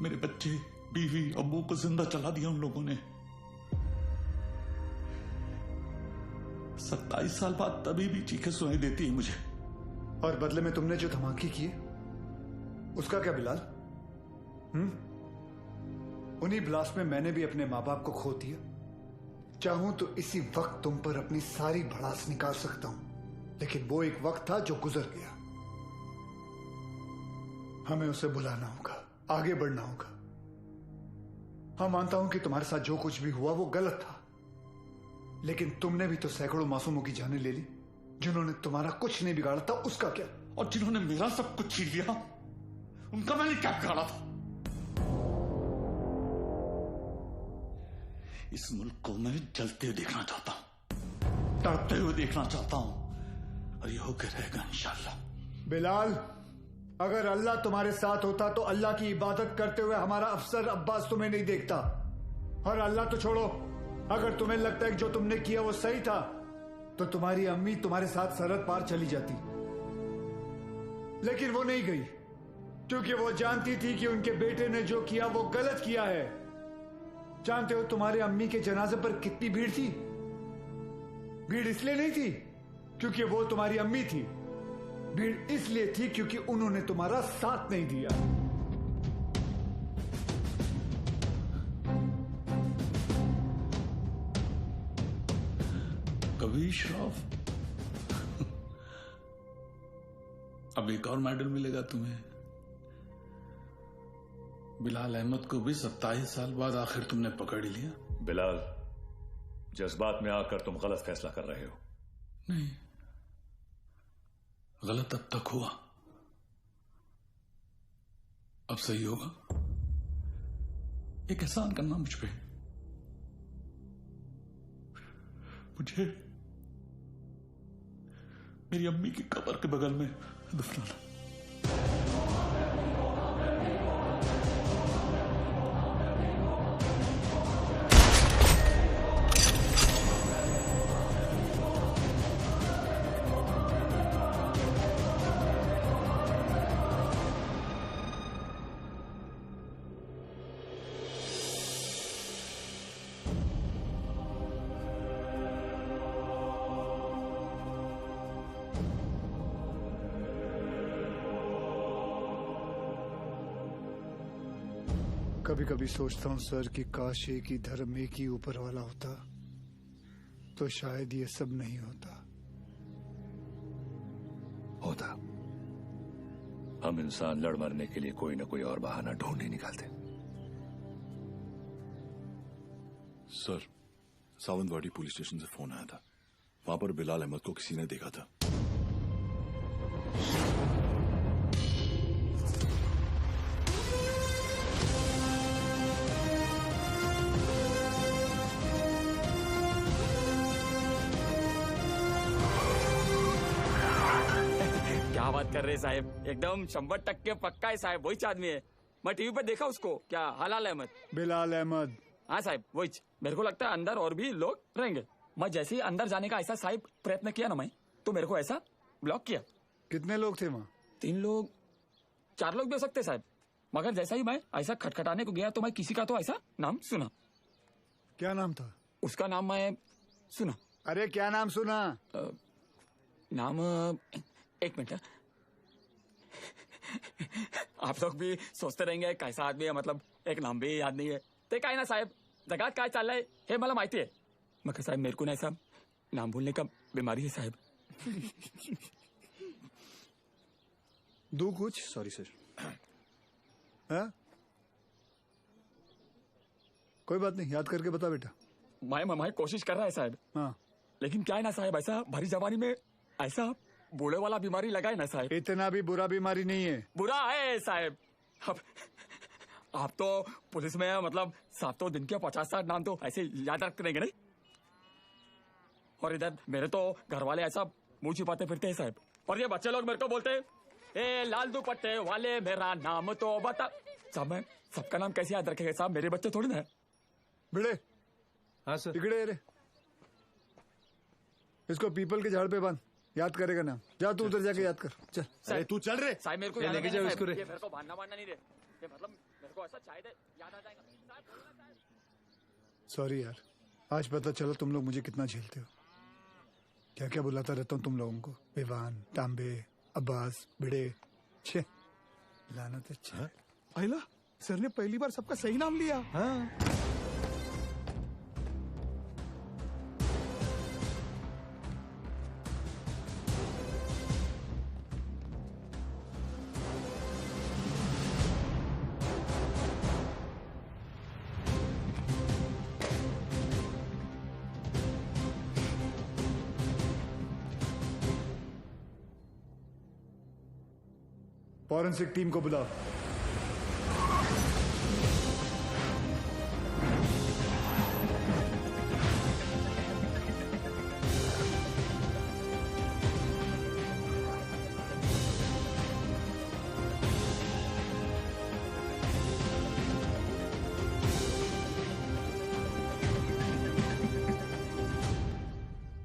मेरे बच्चे, बीवी, अब्बू को जिंदा चला दिया उन लोगों ने। 27 साल बाद तभी भी चीखें सुनाई देती है मुझे। और बदले में तुमने जो धमाके किए, उसका क्या बिलाल? उन्हीं ब्लास्ट में मैंने भी अपने माँ बाप को खो दिया। चाहूं तो इसी वक्त तुम पर अपनी सारी भड़ास निकाल सकता हूं, लेकिन वो एक वक्त था जो गुजर गया। हमें उसे बुलाना होगा, आगे बढ़ना होगा। हाँ, मानता हूं कि तुम्हारे साथ जो कुछ भी हुआ वो गलत था, लेकिन तुमने भी तो सैकड़ों मासूमों की जानें ले ली। जिन्होंने तुम्हारा कुछ नहीं बिगाड़ा था, उसका क्या? और जिन्होंने मेरा सब कुछ छीन लिया, उनका मैंने क्या बिगाड़ा था? इस मुल्क को मैं जलते हुए देखना चाहता हूं, तड़पते हुए देखना चाहता हूं, और ये होकर रहेगा इंशाल्लाह। बिलाल, अगर अल्लाह तुम्हारे साथ होता तो अल्लाह की इबादत करते हुए हमारा अफसर अब्बास तुम्हें नहीं देखता। और अल्लाह तो छोड़ो, अगर तुम्हें लगता है कि जो तुमने किया वो सही था, तो तुम्हारी अम्मी तुम्हारे साथ सरहद पार चली जाती। लेकिन वो नहीं गई, क्योंकि वो जानती थी कि उनके बेटे ने जो किया वो गलत किया है। जानते हो तुम्हारे अम्मी के जनाजे पर कितनी भीड़ थी? भीड़ इसलिए नहीं थी क्योंकि वो तुम्हारी अम्मी थी, भीड़ इसलिए थी क्योंकि उन्होंने तुम्हारा साथ नहीं दिया। कभी श्राफ, अब एक और मेडल मिलेगा तुम्हें। बिलाल अहमद को भी 27 साल बाद आखिर तुमने पकड़ ही लिया। बिलाल, जज्बात में आकर तुम गलत फैसला कर रहे हो। नहीं, गलत अब तक हुआ, अब सही होगा। एक एहसान करना मुझ पे, मुझे मेरी अम्मी की कब्र के बगल में दफनाना। कभी कभी सोचता हूँ सर कि काश एक ही धर्म एक ही ऊपर वाला होता तो शायद ये सब नहीं होता। हम इंसान लड़ मरने के लिए कोई ना कोई और बहाना ढूंढ ही निकालते। सर, सावंतवाड़ी पुलिस स्टेशन से फोन आया था। वहां पर बिलाल अहमद को किसी ने देखा था। क्या बात कर रहे हैं साहब, एकदम 100% पक्का है साहब, वही आदमी है। मैं टीवी पर देखा उसको। क्या हलाल अहमद? बिलाल अहमद। हाँ साहब वही। मेरे को लगता है अंदर और भी लोग रहेंगे। मैं जैसे ही अंदर जाने का ऐसा साहब प्रयत्न किया ना मैं, तो मेरे को ऐसा ब्लॉक किया। कितने लोग थे वहाँ? 3 लोग 4 लोग भी हो सकते साहब, मगर जैसा ही मैं ऐसा खटखटाने को गया तो मैं किसी का तो ऐसा नाम सुना। क्या नाम था उसका? नाम मैं सुना। अरे क्या नाम सुना? नाम एक मिनट। आप लोग भी सोचते रहेंगे कैसा आदमी है, मतलब एक नाम भी याद नहीं है। ते काय ना साहब, जगात काय चाल रहा है हे मला माहिती है, मगर साहब मेरे को ना ऐसा नाम भूलने का बीमारी है साहब। दो कुछ। Sorry sir. हाँ? कोई बात नहीं, याद करके बता बेटा। मैं कोशिश कर रहा है साहब। हाँ। लेकिन क्या है ना साहब, ऐसा भरी जवानी में ऐसा बूढ़े वाला बीमारी लगा है ना साहब। इतना भी बुरा बीमारी नहीं है। बुरा है साहब। अब आप तो पुलिस में है, मतलब 7 दिन के 50-60 नाम तो ऐसे याद रख देंगे नहीं। और इधर मेरे तो घर वाले ऐसा मुंह छिपाते फिरते हैं साहब। और ये बच्चे लोग मेरे को बोलते हैं ए लाल दुपट्टे वाले मेरा नाम तो बता। साहब मैं सबका नाम कैसे याद रखेगा साहब, मेरे बच्चे थोड़ी ना है। बिड़े। हाँ सर। बिगड़े रे, इसको पीपल के झाड़ पे बांध, याद करेगा नाम। जा तू उधर जाके याद कर। चल। अरे तू चल रे। साहब मेरे को लेके जाओ इसको रे। ये मेरे को भानना नहीं रे, ये मतलब मेरे को ऐसा चाहिए याद आ जाएगा। सॉरी यार, आज पता चला तुम लोग मुझे कितना झेलते हो। क्या क्या बुलाता रहता हूँ तुम लोगों को, बेवान, तांबे, अब्बास, भिड़े। छे लानत। अच्छा अहिला सर ने पहली बार सबका सही नाम लिया। हाँ। फॉरेंसिक टीम को बुलाओ।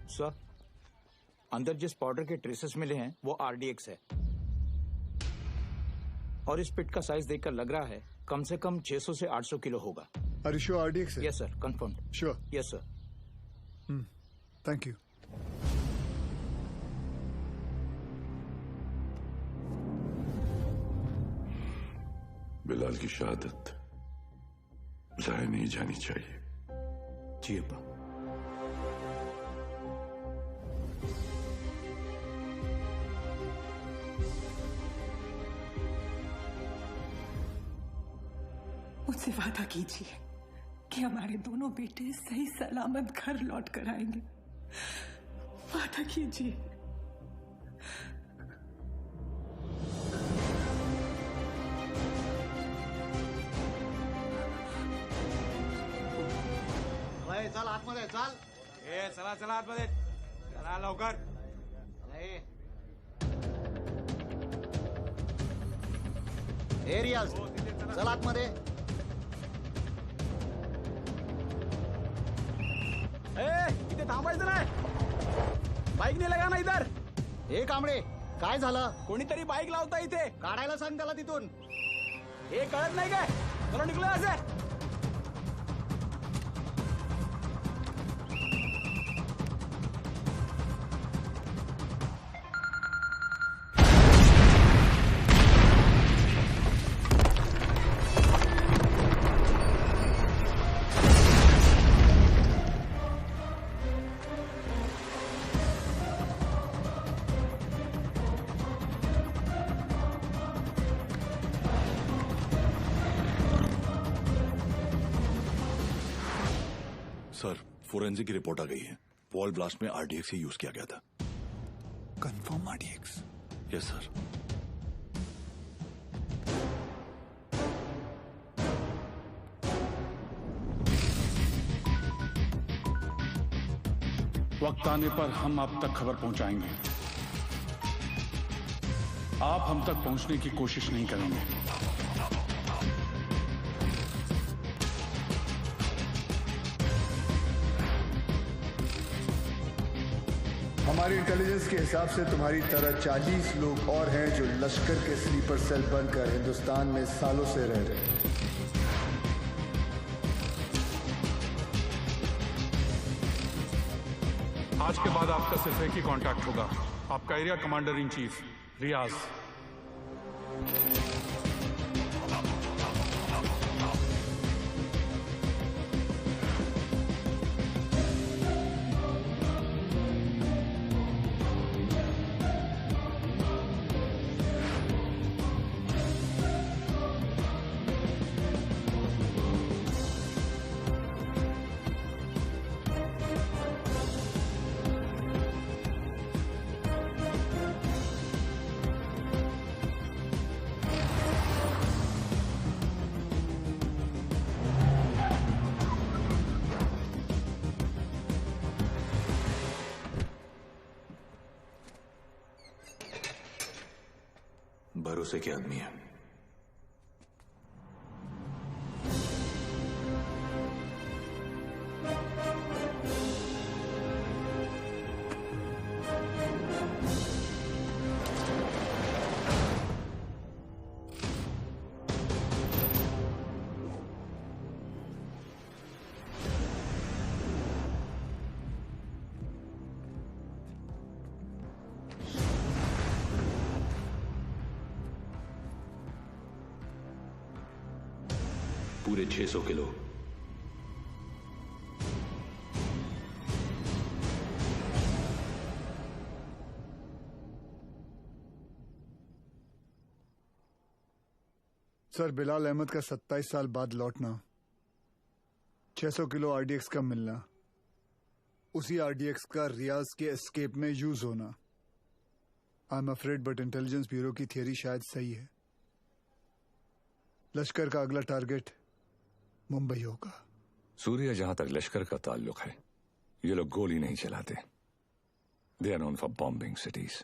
सर, अंदर जिस पाउडर के ट्रेसेस मिले हैं वो आरडीएक्स है, और इस पिट का साइज देखकर लग रहा है कम से कम 600 से 800 किलो होगा। Are you sure RDX है? Yes sir, confirm. Sure? Yes sir. Thank you. Bilal की शहादत जाया नहीं जानी चाहिए। जी अब्बा। मुझसे वादा कीजिए कि हमारे दोनों बेटे सही सलामत घर लौट कर आएंगे। वादा कीजिए। चल आतमध्ये चल। चला चला आतमध्ये चला लवकर। रियाज चल आतमध्ये। इथे थांबायचं नाही। बाईक नेला का ना इधर? हे कांबळे काय झालं? कोणीतरी बाईक लावता इथे। काढायला सांग त्याला तिथून। हे कळत नाही काय? चलो निघलो असे। सर, फोरेंसिक की रिपोर्ट आ गई है। वॉल ब्लास्ट में आरडीएक्स ही यूज किया गया था। Confirm RDX? Yes sir. वक्त आने पर हम आप तक खबर पहुंचाएंगे। आप हम तक पहुंचने की कोशिश नहीं करेंगे। हमारी इंटेलिजेंस के हिसाब से तुम्हारी तरह 40 लोग और हैं जो लश्कर के स्लीपर सेल बनकर हिंदुस्तान में सालों से रह रहे हैं। आज के बाद आपका सिर्फ एक ही कांटेक्ट होगा, आपका एरिया कमांडर इन चीफ रियाज। भरोसे के आदमी है। पूरे 600 किलो। सर, बिलाल अहमद का 27 साल बाद लौटना, 600 किलो आरडीएक्स का मिलना, उसी आरडीएक्स का रियाज के एस्केप में यूज होना। I am afraid but intelligence bureau की थियरी शायद सही है। लश्कर का अगला टारगेट मुंबई होगा। सूर्य, जहां तक लश्कर का ताल्लुक है, ये लोग गोली नहीं चलाते। They are known for bombing cities.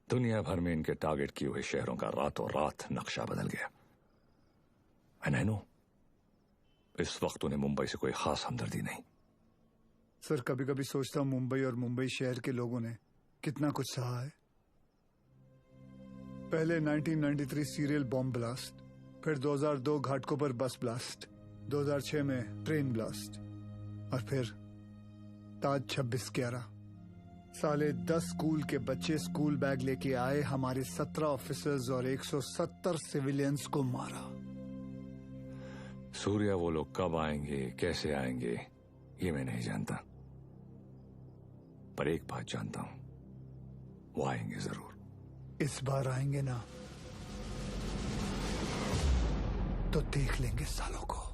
दुनिया भर में इनके टारगेट किए हुए शहरों का रातों रात नक्शा बदल गया। एंड आई नो, इस वक्त उन्हें मुंबई से कोई खास हमदर्दी नहीं। सर, कभी कभी सोचता हूं मुंबई और मुंबई शहर के लोगों ने कितना कुछ सहा है। पहले 1993 सीरियल बॉम्ब ब्लास्ट, फिर 2002 घाटकों पर बस ब्लास्ट, 2006 में ट्रेन ब्लास्ट, और फिर ताज 26/11। साले 10 स्कूल के बच्चे स्कूल बैग लेके आए, हमारे 17 ऑफिसर्स और 170 सिविलियंस को मारा। सूर्या, वो लोग कब आएंगे, कैसे आएंगे, ये मैं नहीं जानता, पर एक बात जानता हूं, वो आएंगे जरूर। इस बार आएंगे ना तो देख लेंगे सालों को।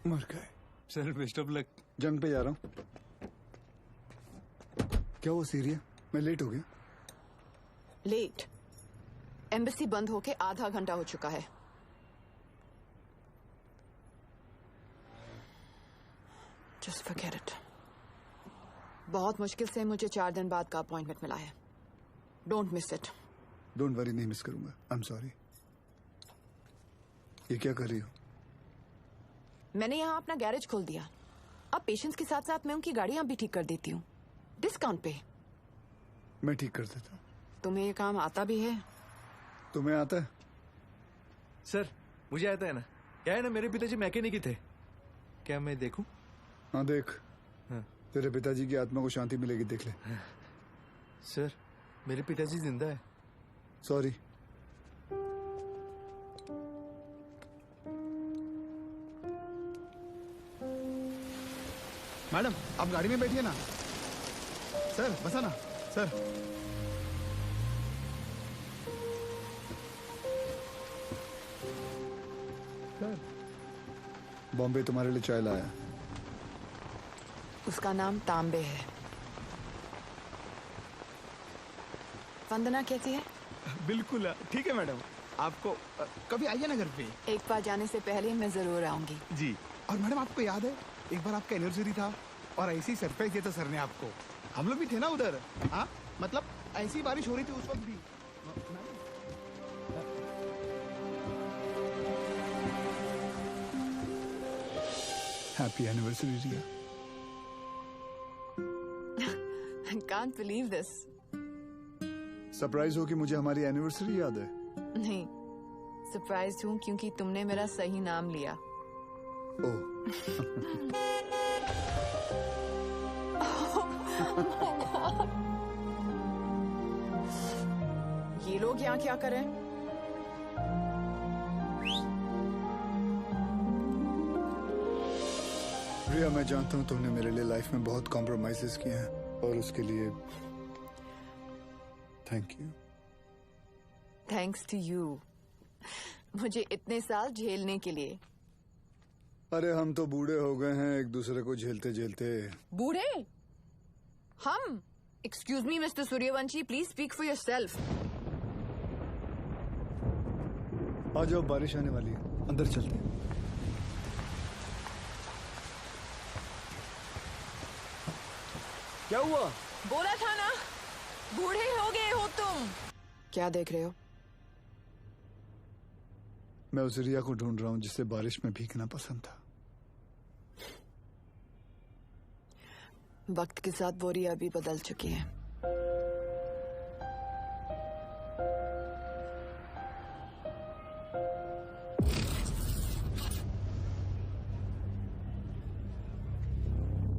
मर गए। Sir best of luck. जंग पे जा रहा हूँ। क्या वो सीरिया? मैं लेट हो गया। लेट? एम्बेसी बंद होके आधा घंटा हो चुका है। Just forget it. बहुत मुश्किल से मुझे 4 दिन बाद का अपॉइंटमेंट मिला है। Don't miss it. Don't worry, नहीं मिस करूंगा। आई एम सॉरी। ये क्या कर रही हो? मैंने यहाँ अपना गैरेज खोल दिया। अब पेशेंट्स के साथ साथ मैं उनकी गाड़ियां भी ठीक कर देती हूँ, डिस्काउंट पे। मैं ठीक कर देता हूँ। तुम्हें ये काम आता भी है? तुम्हें आता है? सर मुझे आता है ना। क्या है ना, मेरे पिताजी मैकेनिक ही थे। क्या मैं देखूं? हाँ देख। हाँ। तेरे पिताजी की आत्मा को शांति मिलेगी, देख ले। सर मेरे पिताजी जिंदा है। सॉरी। मैडम आप गाड़ी में बैठिए ना। सर बसा ना सर। बॉम्बे तुम्हारे लिए चाय लाया। उसका नाम तांबे है। वंदना कैसी है? बिल्कुल ठीक है मैडम। आपको कभी आइए ना घर पे। एक बार जाने से पहले मैं जरूर आऊंगी। जी। और मैडम आपको याद है एक बार आपका एनिवर्सरी था और ऐसी सरप्राइज दिया था सर ने आपको। हम लोग भी थे ना उधर। हाँ मतलब ऐसी बारिश हो रही थी उस वक्त भी। Happy anniversary Riya. I can't believe this. Surprise हो कि मुझे हमारी एनिवर्सरी याद है? नहीं, सरप्राइज हूँ क्योंकि तुमने मेरा सही नाम लिया। ओह। ये लोग यहाँ क्या कर रहे हैं? रिया मैं जानता हूँ तुमने मेरे लिए लाइफ में बहुत कॉम्प्रोमाइजेस किए हैं और उसके लिए thank you. Thanks to you, मुझे इतने साल झेलने के लिए। अरे हम तो बूढ़े हो गए हैं एक दूसरे को झेलते झेलते। बूढ़े? हम? Excuse me mister Suryavanshi, please speak for yourself. आ जाओ, बारिश आने वाली है, अंदर चलते हैं। क्या हुआ? बोला था ना, बूढ़े हो गए हो तुम। क्या देख रहे हो? मैं उस रिया को ढूंढ रहा हूँ जिसे बारिश में भीगना पसंद था। वक्त के साथ वो रिया भी बदल चुकी है।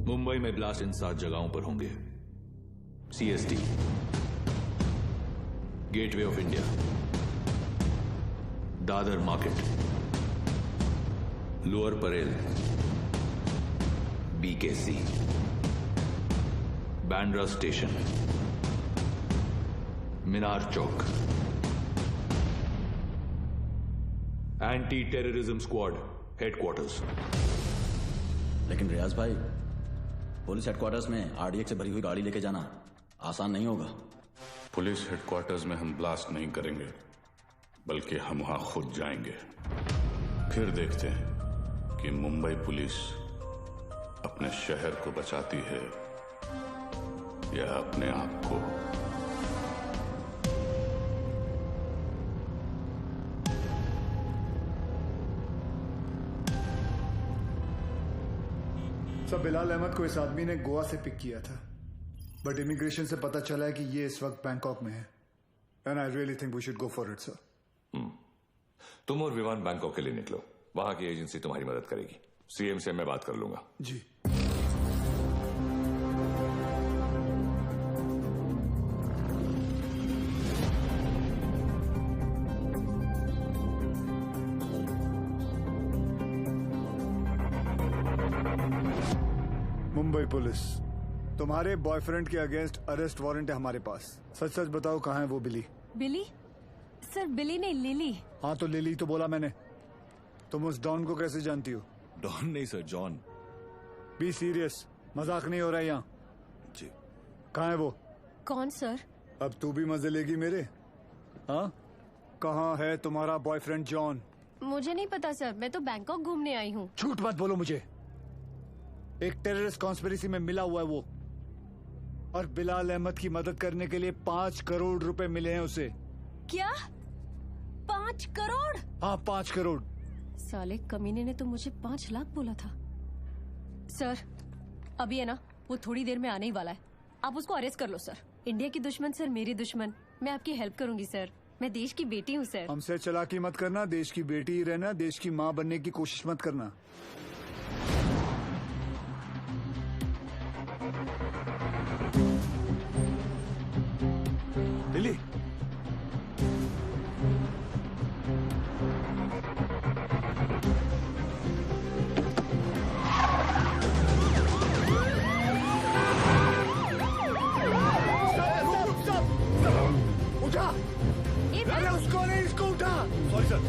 मुंबई में ब्लास्ट इन 7 जगहों पर होंगे। CST, gateway of India, Dadar market, lower Parel, BKC, Bandra station, Minar Chowk. Anti terrorism squad headquarters. लेकिन रियाज भाई, पुलिस हेडक्वार्टर्स में RDX से भरी हुई गाड़ी लेके जाना आसान नहीं होगा। पुलिस हेडक्वार्टर्स में हम ब्लास्ट नहीं करेंगे, बल्कि हम वहां खुद जाएंगे। फिर देखते हैं कि मुंबई पुलिस अपने शहर को बचाती है या अपने आप को। सब बिलाल अहमद को इस आदमी ने गोवा से पिक किया था, बट इमिग्रेशन से पता चला है कि ये इस वक्त बैंकॉक में है। And I really think we should go for it sir. तुम और विवान बैंकॉक के लिए निकलो। वहां की एजेंसी तुम्हारी मदद करेगी। सीएम से मैं बात कर लूंगा। जी। मुंबई पुलिस, तुम्हारे बॉयफ्रेंड के अगेंस्ट अरेस्ट वारंट है हमारे पास। सच सच बताओ कहाँ है वो बिली? बिली? सर बिली नहीं, लिली। हाँ तो लिली तो बोला मैंने। तुम उस डॉन को कैसे जानती हो? डॉन नहीं सर, जॉन। बी सीरियस, मजाक नहीं हो रहा है यहाँ। जी। कहाँ है वो? कौन सर? अब तू भी मजे लेगी मेरे? हाँ, कहाँ है तुम्हारा बॉयफ्रेंड जॉन? मुझे नहीं पता सर, मैं तो बैंकॉक घूमने आई हूँ। झूठ मत बोलो मुझे। एक टेररिस्ट कॉन्स्पिरेसी में मिला हुआ है वो, और बिलाल अहमद की मदद करने के लिए 5 करोड़ रुपए मिले हैं उसे। क्या? 5 करोड़? हाँ 5 करोड़। साले कमीने ने तो मुझे 5 लाख बोला था। सर अभी है ना, वो थोड़ी देर में आने ही वाला है, आप उसको अरेस्ट कर लो सर। इंडिया की दुश्मन सर मेरी दुश्मन, मैं आपकी हेल्प करूंगी सर, मैं देश की बेटी हूँ सर। हमसे चालाकी मत करना, देश की बेटी ही रहना, देश की माँ बनने की कोशिश मत करना। लिली, उठा। अरे उसको नहीं, इसको उठा। Sorry sir.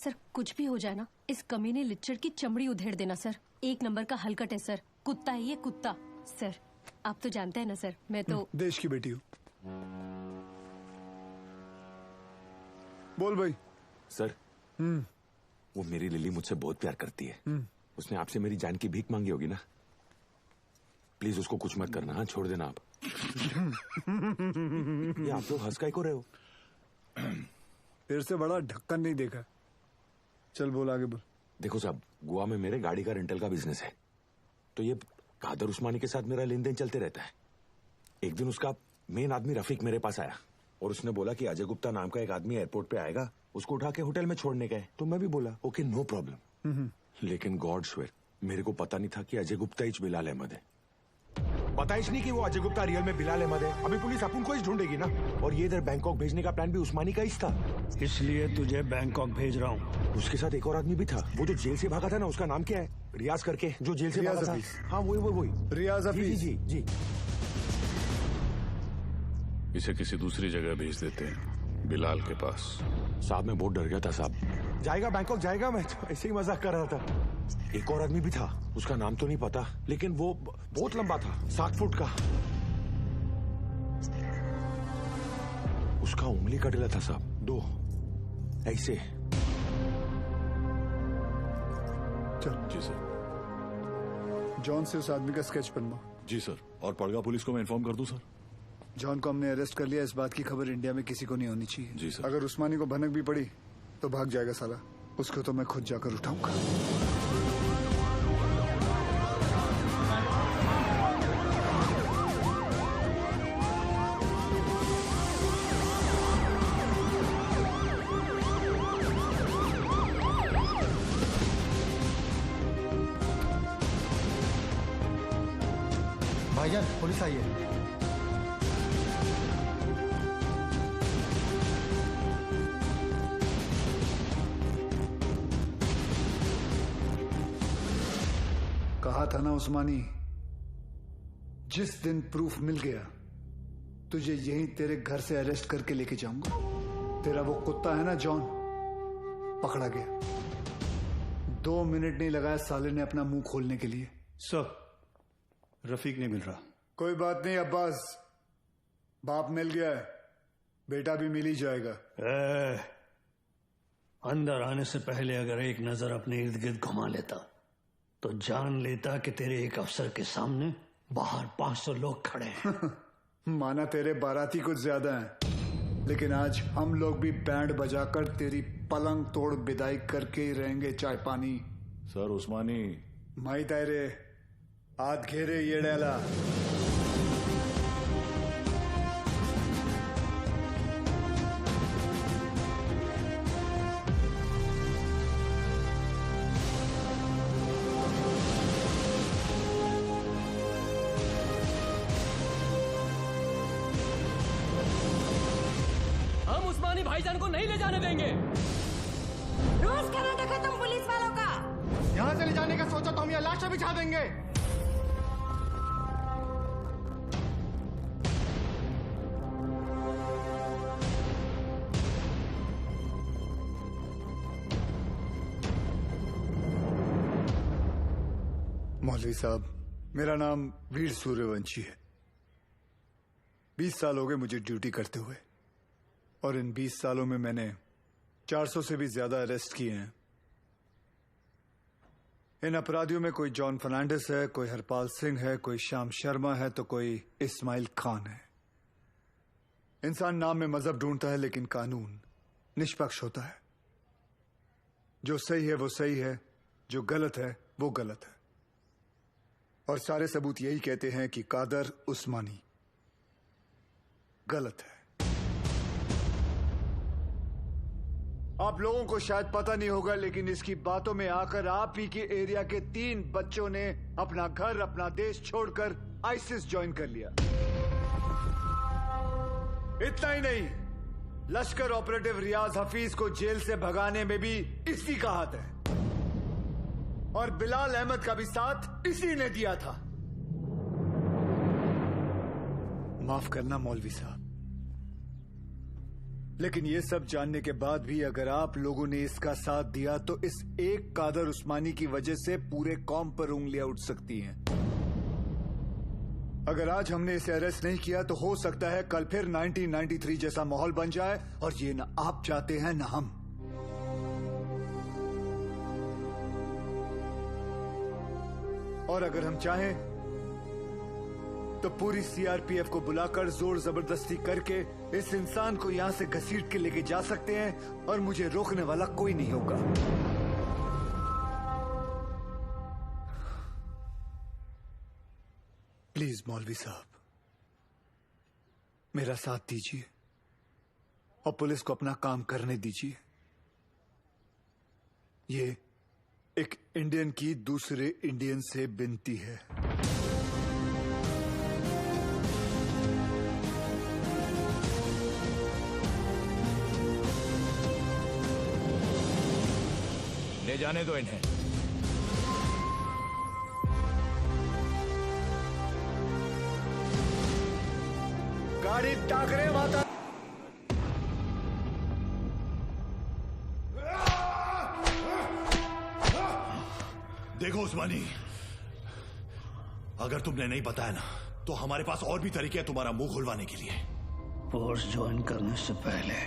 सर कुछ भी हो जाए ना, इस कमीने लिच्चड़ की चमड़ी उधेड़ देना सर। 1 नंबर का हलकट है सर, कुत्ता है ये कुत्ता। सर आप तो जानते हैं ना सर, मैं तो देश की बेटी हूँ। बोल भाई। सर वो मेरी लिली मुझसे बहुत प्यार करती है। उसने आपसे मेरी जान की भीख मांगी होगी ना। प्लीज उसको कुछ मत करना। हाँ छोड़ देना आप। ये आप लोग हंस काहे को रहे हो? तेरे से बड़ा ढक्कन नहीं देखा। चल बोल आगे बोल। देखो साहब, गोवा में मेरे गाड़ी का रेंटल का बिजनेस है, तो ये कादर उस्मानी के साथ मेरा लेन देन चलते रहता है। एक दिन उसका मेन आदमी रफीक मेरे पास आया और उसने बोला कि अजय गुप्ता नाम का एक आदमी एयरपोर्ट पे आएगा, उसको उठा के होटल में छोड़ने गए। तो मैं भी बोला ओके नो प्रॉब्लम। लेकिन गॉड श्वेर मेरे को पता नहीं था कि अजय गुप्ता ही बिलाल अहमद है। पता ही नहीं कि वो अजय गुप्ता रियल में बिलाल अहमद है। अभी पुलिस अपन को ही ढूंढेगी ना। और ये इधर बैंकॉक भेजने का प्लान भी उस्मानी का ही था। इसलिए तुझे बैंकॉक भेज रहा हूँ। उसके साथ एक और आदमी भी था, वो जो जेल से भागा था ना, उसका नाम क्या है? रियाज करके, जो जेल से भागा था। हाँ वही रियाज हफीज। जी जी जी। इसे किसी दूसरी जगह भेज देते हैं, बिलाल के पास। साहब मैं बहुत डर गया था साहब। जाएगा बैंकॉक जाएगा, मैं तो ऐसे ही मजाक कर रहा था। एक और आदमी भी था, उसका नाम तो नहीं पता, लेकिन वो बहुत लंबा था, 7 फुट का। उसका उंगली कट गया था साहब, 2 ऐसे। चल जी सर। जॉन से उस आदमी का स्केच बनवा। जी सर। और पड़गा पुलिस को मैं इन्फॉर्म कर दूं सर? जॉन को हमने अरेस्ट कर लिया। इस बात की खबर इंडिया में किसी को नहीं होनी चाहिए। जी सर। अगर उस्मानी को भनक भी पड़ी तो भाग जाएगा साला। उसको तो मैं खुद जाकर उठाऊंगा। भाईजान पुलिस आई है। कहा था ना उस्मानी, जिस दिन प्रूफ मिल गया तुझे यहीं तेरे घर से अरेस्ट करके लेके जाऊंगा। तेरा वो कुत्ता है ना जॉन, पकड़ा गया। 2 मिनट नहीं लगाया साले ने अपना मुंह खोलने के लिए। सर रफीक नहीं मिल रहा। कोई बात नहीं अब्बास, बाप मिल गया है, बेटा भी मिल ही जाएगा। अंदर आने से पहले अगर एक नजर अपने इर्द गिर्द घुमा लेता तो जान लेता कि तेरे एक अफसर के सामने बाहर 500 लोग खड़े हैं। माना तेरे बाराती कुछ ज्यादा हैं, लेकिन आज हम लोग भी बैंड बजाकर तेरी पलंग तोड़ विदाई करके ही रहेंगे। चाय पानी सर उस्मानी माई तायरे हाथ घेरे ये डाला। भाईजान को नहीं ले जाने देंगे। रोज का नाटक है तुम पुलिस वालों का। यहाँ से ले जाने का सोचा तो हम यहाँ लाशें बिछा देंगे। मौलवी साहब, मेरा नाम वीर सूर्यवंशी है। 20 साल हो गए मुझे ड्यूटी करते हुए, और इन 20 सालों में मैंने 400 से भी ज्यादा अरेस्ट किए हैं। इन अपराधियों में कोई जॉन फर्नांडिस है, कोई हरपाल सिंह है, कोई श्याम शर्मा है, तो कोई इस्माइल खान है। इंसान नाम में मजहब ढूंढता है, लेकिन कानून निष्पक्ष होता है। जो सही है वो सही है, जो गलत है वो गलत है। और सारे सबूत यही कहते हैं कि कादर उस्मानी गलत है। आप लोगों को शायद पता नहीं होगा, लेकिन इसकी बातों में आकर आप ही के एरिया के 3 बच्चों ने अपना घर, अपना देश छोड़कर आईसिस ज्वाइन कर लिया। इतना ही नहीं, लश्कर ऑपरेटिव रियाज हफीज को जेल से भगाने में भी इसी का हाथ है, और बिलाल अहमद का भी साथ इसी ने दिया था। माफ करना मौलवी साहब, लेकिन ये सब जानने के बाद भी अगर आप लोगों ने इसका साथ दिया तो इस एक कादर उस्मानी की वजह से पूरे कौम पर उंगलियां उठ सकती हैं। अगर आज हमने इसे अरेस्ट नहीं किया तो हो सकता है कल फिर 1993 जैसा माहौल बन जाए, और ये ना आप चाहते हैं ना हम। और अगर हम चाहें तो पूरी सीआरपीएफ को बुलाकर जोर जबरदस्ती करके इस इंसान को यहां से घसीट के लेके जा सकते हैं, और मुझे रोकने वाला कोई नहीं होगा। प्लीज मौलवी साहब, मेरा साथ दीजिए और पुलिस को अपना काम करने दीजिए। ये एक इंडियन की दूसरे इंडियन से विनती है। ले जाने दो इन्हें। गाड़ी टाकरे माता। देखो उस्मानी, अगर तुमने नहीं बताया ना तो हमारे पास और भी तरीके हैं तुम्हारा मुंह खुलवाने के लिए। फोर्स ज्वाइन करने से पहले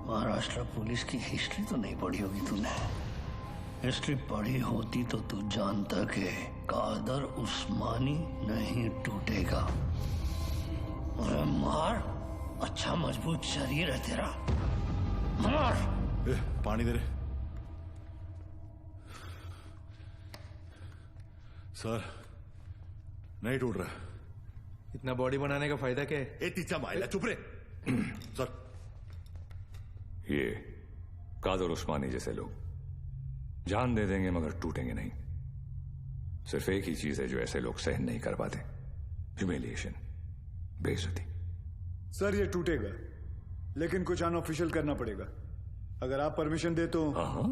महाराष्ट्र पुलिस की हिस्ट्री तो नहीं पढ़ी होगी तूने। हिस्ट्री पढ़ी होती तो तू जानता कि कादर उस्मानी नहीं टूटेगा। अरे मार, अच्छा मजबूत शरीर है तेरा, मार। पानी दे रहे सर, नहीं टूट रहा। इतना बॉडी बनाने का फायदा क्या है? ए तीचा माइला, चुप रे। सर, ये कादर उस्मानी जैसे लोग जान दे देंगे मगर टूटेंगे नहीं। सिर्फ एक ही चीज है जो ऐसे लोग सहन नहीं कर पाते, ह्यूमिलिएशन, बेइज्जती। सर ये टूटेगा, लेकिन कुछ अनऑफिशियल करना पड़ेगा। अगर आप परमिशन दे तो। हाँ,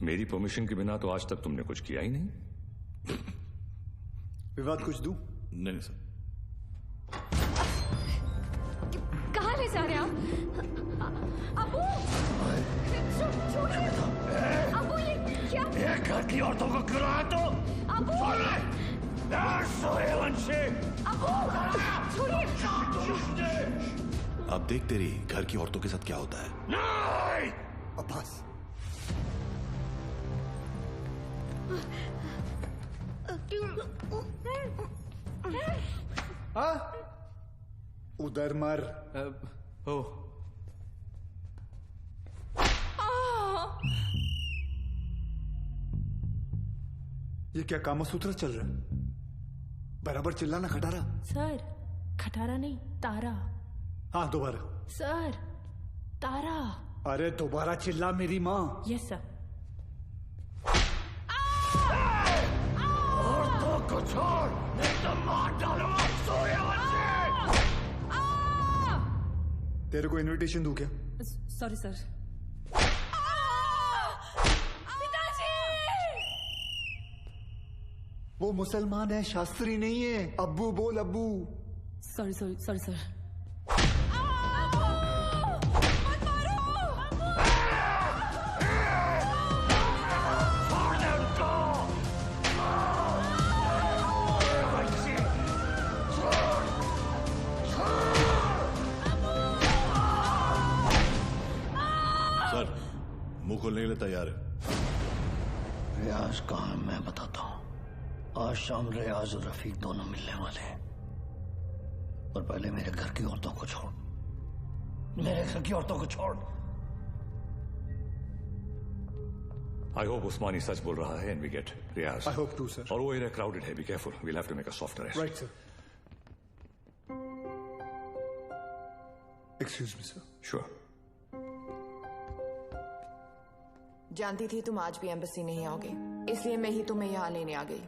मेरी परमिशन के बिना तो आज तक तुमने कुछ किया ही नहीं। विवाद कुछ दूं? नहीं सर। कहाँ ले जा रहे आप? अबू, छोड़िए। अबू ये क्या? ये घर की औरतों को गिराया तो? अबू, सूर्यवंशी। अबू, छोड़िए। अब देख तेरी घर की औरतों के साथ क्या होता है। नहीं! अब्बास, उधर मर। ओ ये क्या कामसूत्र चल रहा है? बराबर चिल्लाना खटारा। सर, खटारा नहीं, तारा। हाँ दोबारा। सर, तारा। अरे दोबारा चिल्ला मेरी माँ। Yes sir. औरतों को छोड़, नहीं तो मार डालूंगा सूर्यवंशी। तेरे को इनविटेशन दूं क्या? Sorry sir. वो मुसलमान है, शास्त्री नहीं है। अब्बू बोल, अब्बू। Sorry sorry sorry sir. Sir, मुंह खोलने के लिए तैयार है। रियाज कहाँ है मैं बताता हूँ। आज शाम रियाज और रफीक दोनों मिलने वाले हैं, और पहले मेरे घर की औरतों को छोड़, मेरे घर की औरतों को छोड़। आई होप उस्मानी सच बोल रहा है and we get Riyaz. I hope to sir. और वो एरिया क्राउडेड है, be careful, we'll have to make a soft arrest. Right sir. Excuse me sir. Sure. जानती थी तुम आज भी एम्बेसी नहीं आओगे, इसलिए मैं ही तुम्हें यहाँ लेने आ गई।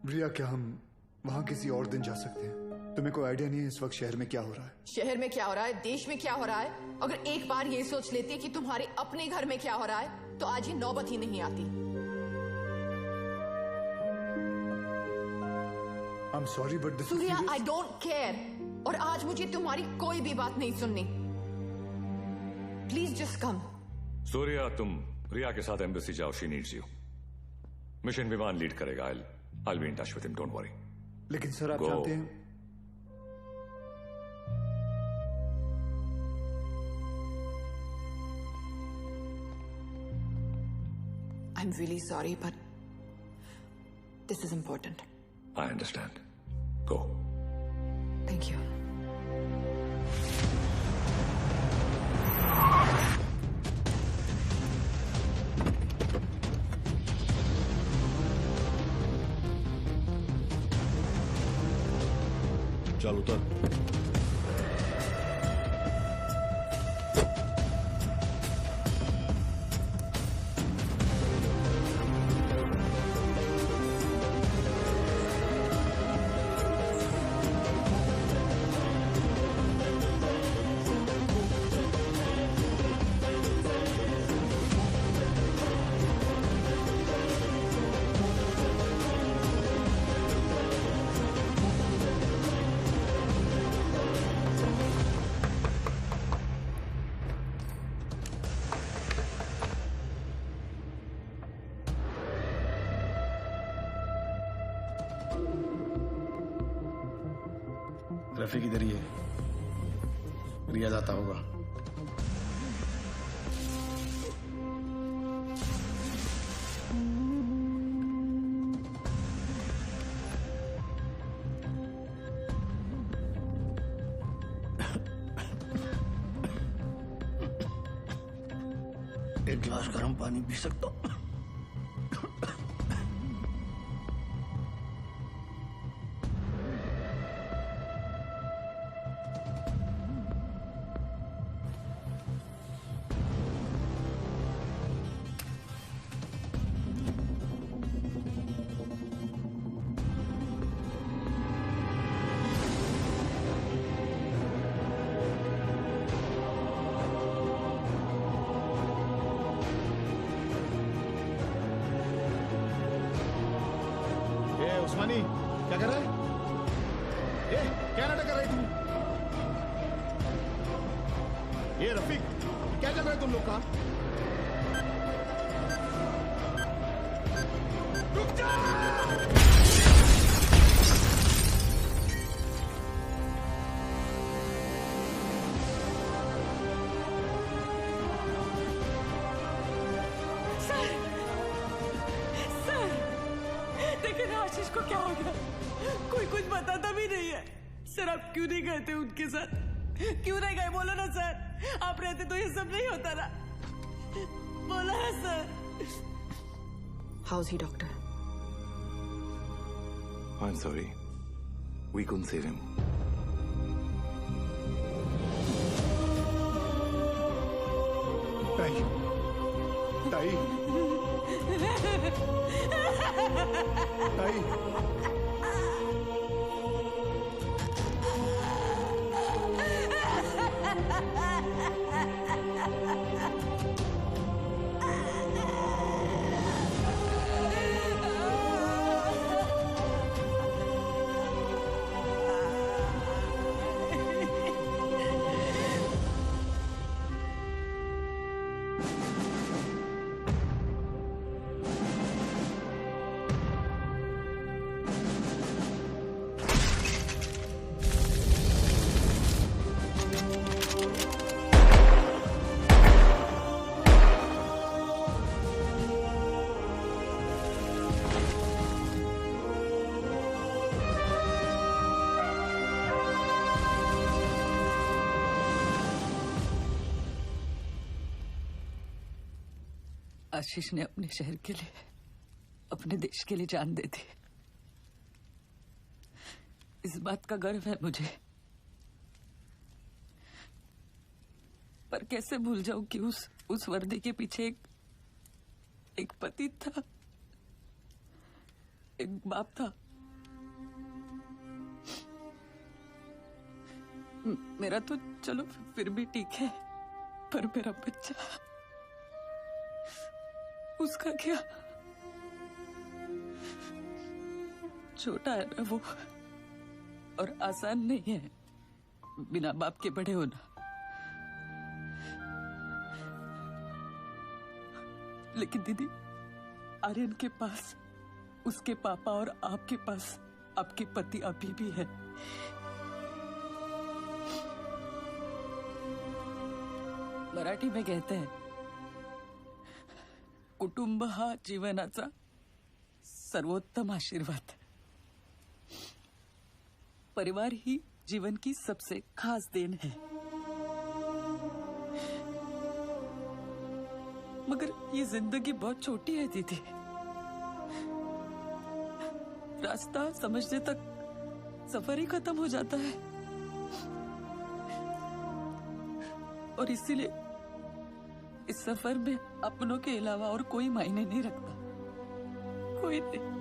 रिया, क्या हम वहाँ किसी और दिन जा सकते हैं? तुम्हें कोई आइडिया नहीं है इस वक्त शहर में क्या हो रहा है? शहर में क्या हो रहा है, देश में क्या हो रहा है? अगर एक बार ये सोच लेती कि तुम्हारे अपने घर में क्या हो रहा है तो आज ये नौबत ही नहीं आती। I'm sorry, but this is Surya, serious. I don't care। और आज मुझे तुम्हारी कोई भी बात नहीं सुननी। Please just come. सूर्या, तुम रिया के साथ एम्बेसी जाओ, शी नीड्स यू। मिशन विमान लीड करेगा। I'll be in touch with him, don't worry. लेकिन सर आप Go. जानते हैं I'm really sorry, but this is important. I understand. Go. Thank you. चल उतर। रफीक इधर ही है, रियाज आता होगा। एक गिलास गर्म पानी पी सकता हूँ? उस्मानी क्या कर रहा है? क्या नाटक कर रही तू? ये रफीक क्या चल रहा है तुम लोग का? रुक जा! आशीष को क्या हो गया? कोई कुछ बताता भी नहीं है। सर आप क्यों नहीं गए थे उनके साथ? क्यों नहीं गए? बोलो ना सर, आप रहते तो ये सब नहीं होता ना। बोलो ना sir. How's he, doctor? I'm sorry. We couldn't save him. ताई, ताई, ताई, आशीष ने अपने शहर के लिए, अपने देश के लिए जान दे दी। इस बात का गर्व है मुझे। पर कैसे भूल जाऊं कि उस वर्दी के पीछे एक पति था, एक बाप था। मेरा तो चलो फिर भी ठीक है, पर मेरा बच्चा, उसका क्या? छोटा है ना वो, और आसान नहीं है बिना बाप के बड़े होना। लेकिन दीदी, आर्यन के पास उसके पापा और आपके पास आपके पति अभी भी है। मराठी में कहते हैं, कुटुंब हा जीवनाचा सर्वोत्तम आशीर्वाद। परिवार ही जीवन की सबसे खास देन है। मगर ये जिंदगी बहुत छोटी है दीदी। रास्ता समझने तक सफर ही खत्म हो जाता है। और इसीलिए इस सफर में अपनों के अलावा और कोई मायने नहीं रखता, कोई नहीं।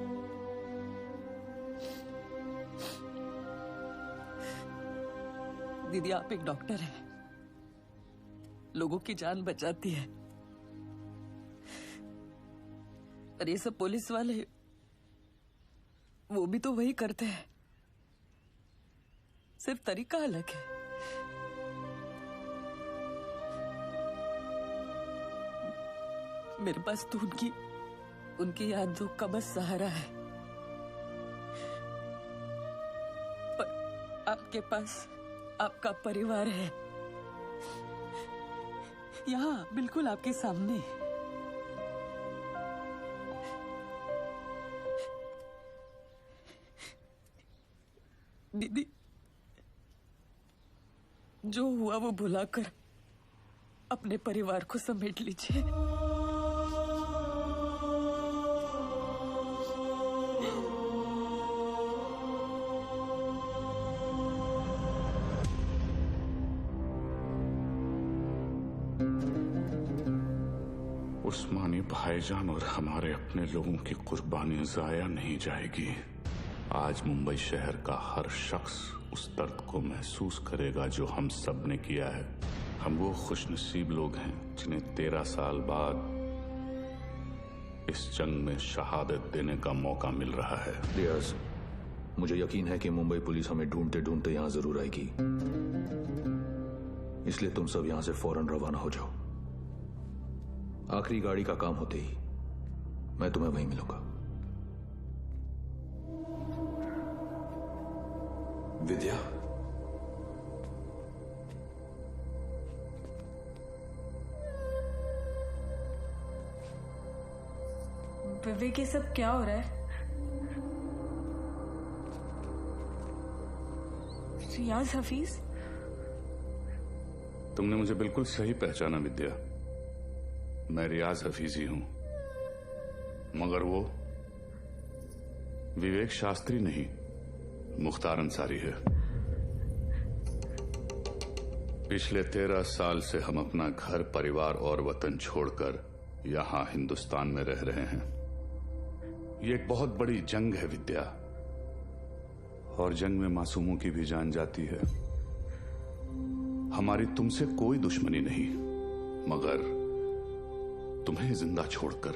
दीदी, आप एक डॉक्टर हैं, लोगों की जान बचाती है। और ये सब पुलिस वाले, वो भी तो वही करते हैं, सिर्फ तरीका अलग है। मेरे पास तो उनकी यादों का बस सहारा है, पर आपके पास आपका परिवार है, यहाँ बिल्कुल आपके सामने। दीदी, जो हुआ वो भुलाकर अपने परिवार को समेट लीजिए। उस्मानी भाईजान और हमारे अपने लोगों की कुर्बानी जाया नहीं जाएगी। आज मुंबई शहर का हर शख्स उस दर्द को महसूस करेगा जो हम सब ने किया है। हम वो खुशनसीब लोग हैं जिन्हें 13 साल बाद इस जंग में शहादत देने का मौका मिल रहा है। रियाज, मुझे यकीन है कि मुंबई पुलिस हमें ढूंढते ढूंढते यहाँ जरूर आएगी, इसलिए तुम सब यहाँ से फौरन रवाना हो जाओ। आखिरी गाड़ी का काम होते ही मैं तुम्हें वहीं मिलूंगा। विद्या, विवेक, ये सब क्या हो रहा है? रियाज हफीज? तुमने मुझे बिल्कुल सही पहचाना विद्या। मैं रियाज हफीज ही हूं, मगर वो विवेक शास्त्री नहीं, मुख्तार अंसारी है। पिछले 13 साल से हम अपना घर, परिवार और वतन छोड़कर यहां हिंदुस्तान में रह रहे हैं। ये एक बहुत बड़ी जंग है विद्या, और जंग में मासूमों की भी जान जाती है। हमारी तुमसे कोई दुश्मनी नहीं, मगर तुम्हें जिंदा छोड़कर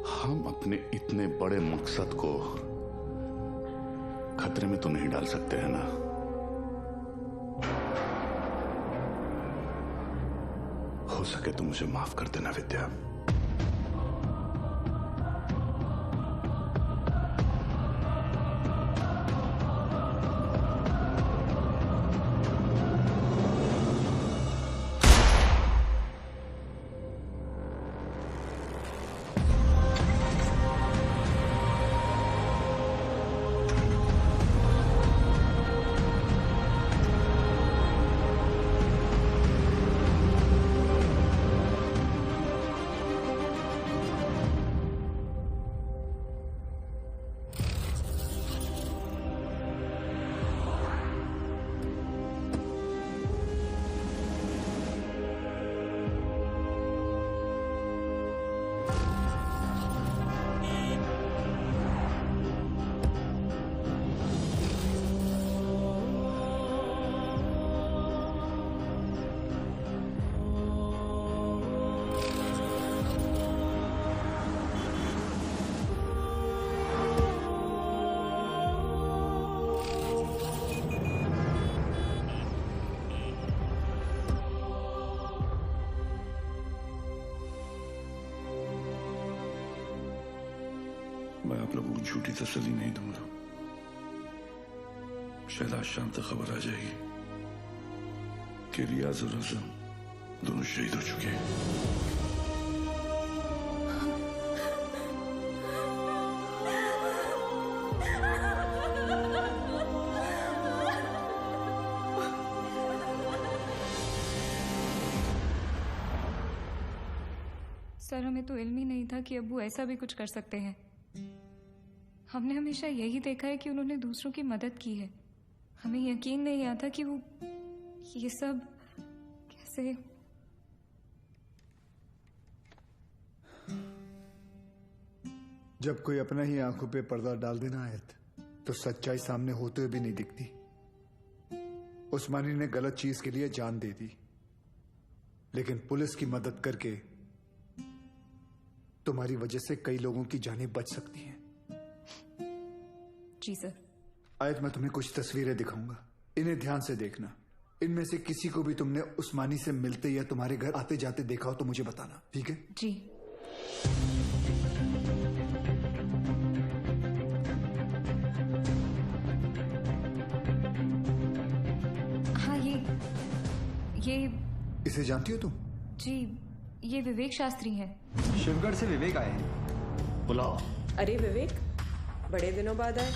हम अपने इतने बड़े मकसद को खतरे में तो नहीं डाल सकते हैं ना। हो सके तो मुझे माफ कर देना विद्या। मैं आप लोगों को झूठी तसल्ली नहीं दूंगा। शायद आज शाम तक खबर आ जाएगी कि रियाज और आजम दोनों शहीद हो चुके हैं। सर, हमें तो इल्म ही नहीं था कि अब्बू ऐसा भी कुछ कर सकते हैं। हमने हमेशा यही देखा है कि उन्होंने दूसरों की मदद की है। हमें यकीन नहीं आता कि वो ये सब कैसे। जब कोई अपना ही आंखों पे पर्दा डाल देना आयत, तो सच्चाई सामने होते हुए भी नहीं दिखती। उस्मानी ने गलत चीज के लिए जान दे दी, लेकिन पुलिस की मदद करके तुम्हारी वजह से कई लोगों की जानें बच सकती हैं। जी सर। आयत, मैं तुम्हें कुछ तस्वीरें दिखाऊंगा, इन्हें ध्यान से देखना। इनमें से किसी को भी तुमने उस्मानी से मिलते या तुम्हारे घर आते जाते देखा हो तो मुझे बताना, ठीक है? जी। हाँ, ये इसे जानती हो तुम? जी, ये विवेक शास्त्री हैं। शिवगढ़ से विवेक आए हैं। बुलाओ। अरे विवेक, बड़े दिनों बाद आए।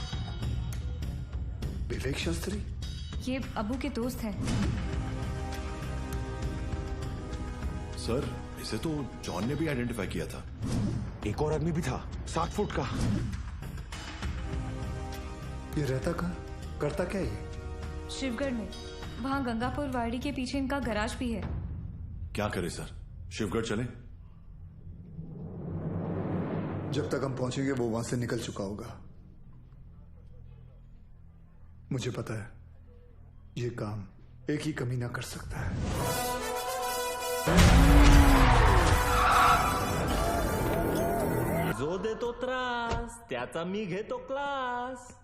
विवेक शास्त्री? ये अबू के दोस्त हैं। सर, इसे तो जॉन ने भी आइडेंटिफाई किया था। एक और आदमी भी था, 7 फुट का। ये रहता कहाँ, करता क्या ये? शिवगढ़ में, वहाँ गंगापुर वाड़ी के पीछे इनका गैराज भी है। क्या करे सर, शिवगढ़ चले? जब तक हम पहुंचेंगे वो वहां से निकल चुका होगा। मुझे पता है ये काम एक ही कमीना कर सकता है। जो देतो त्रास त्याचा मी घेतो class.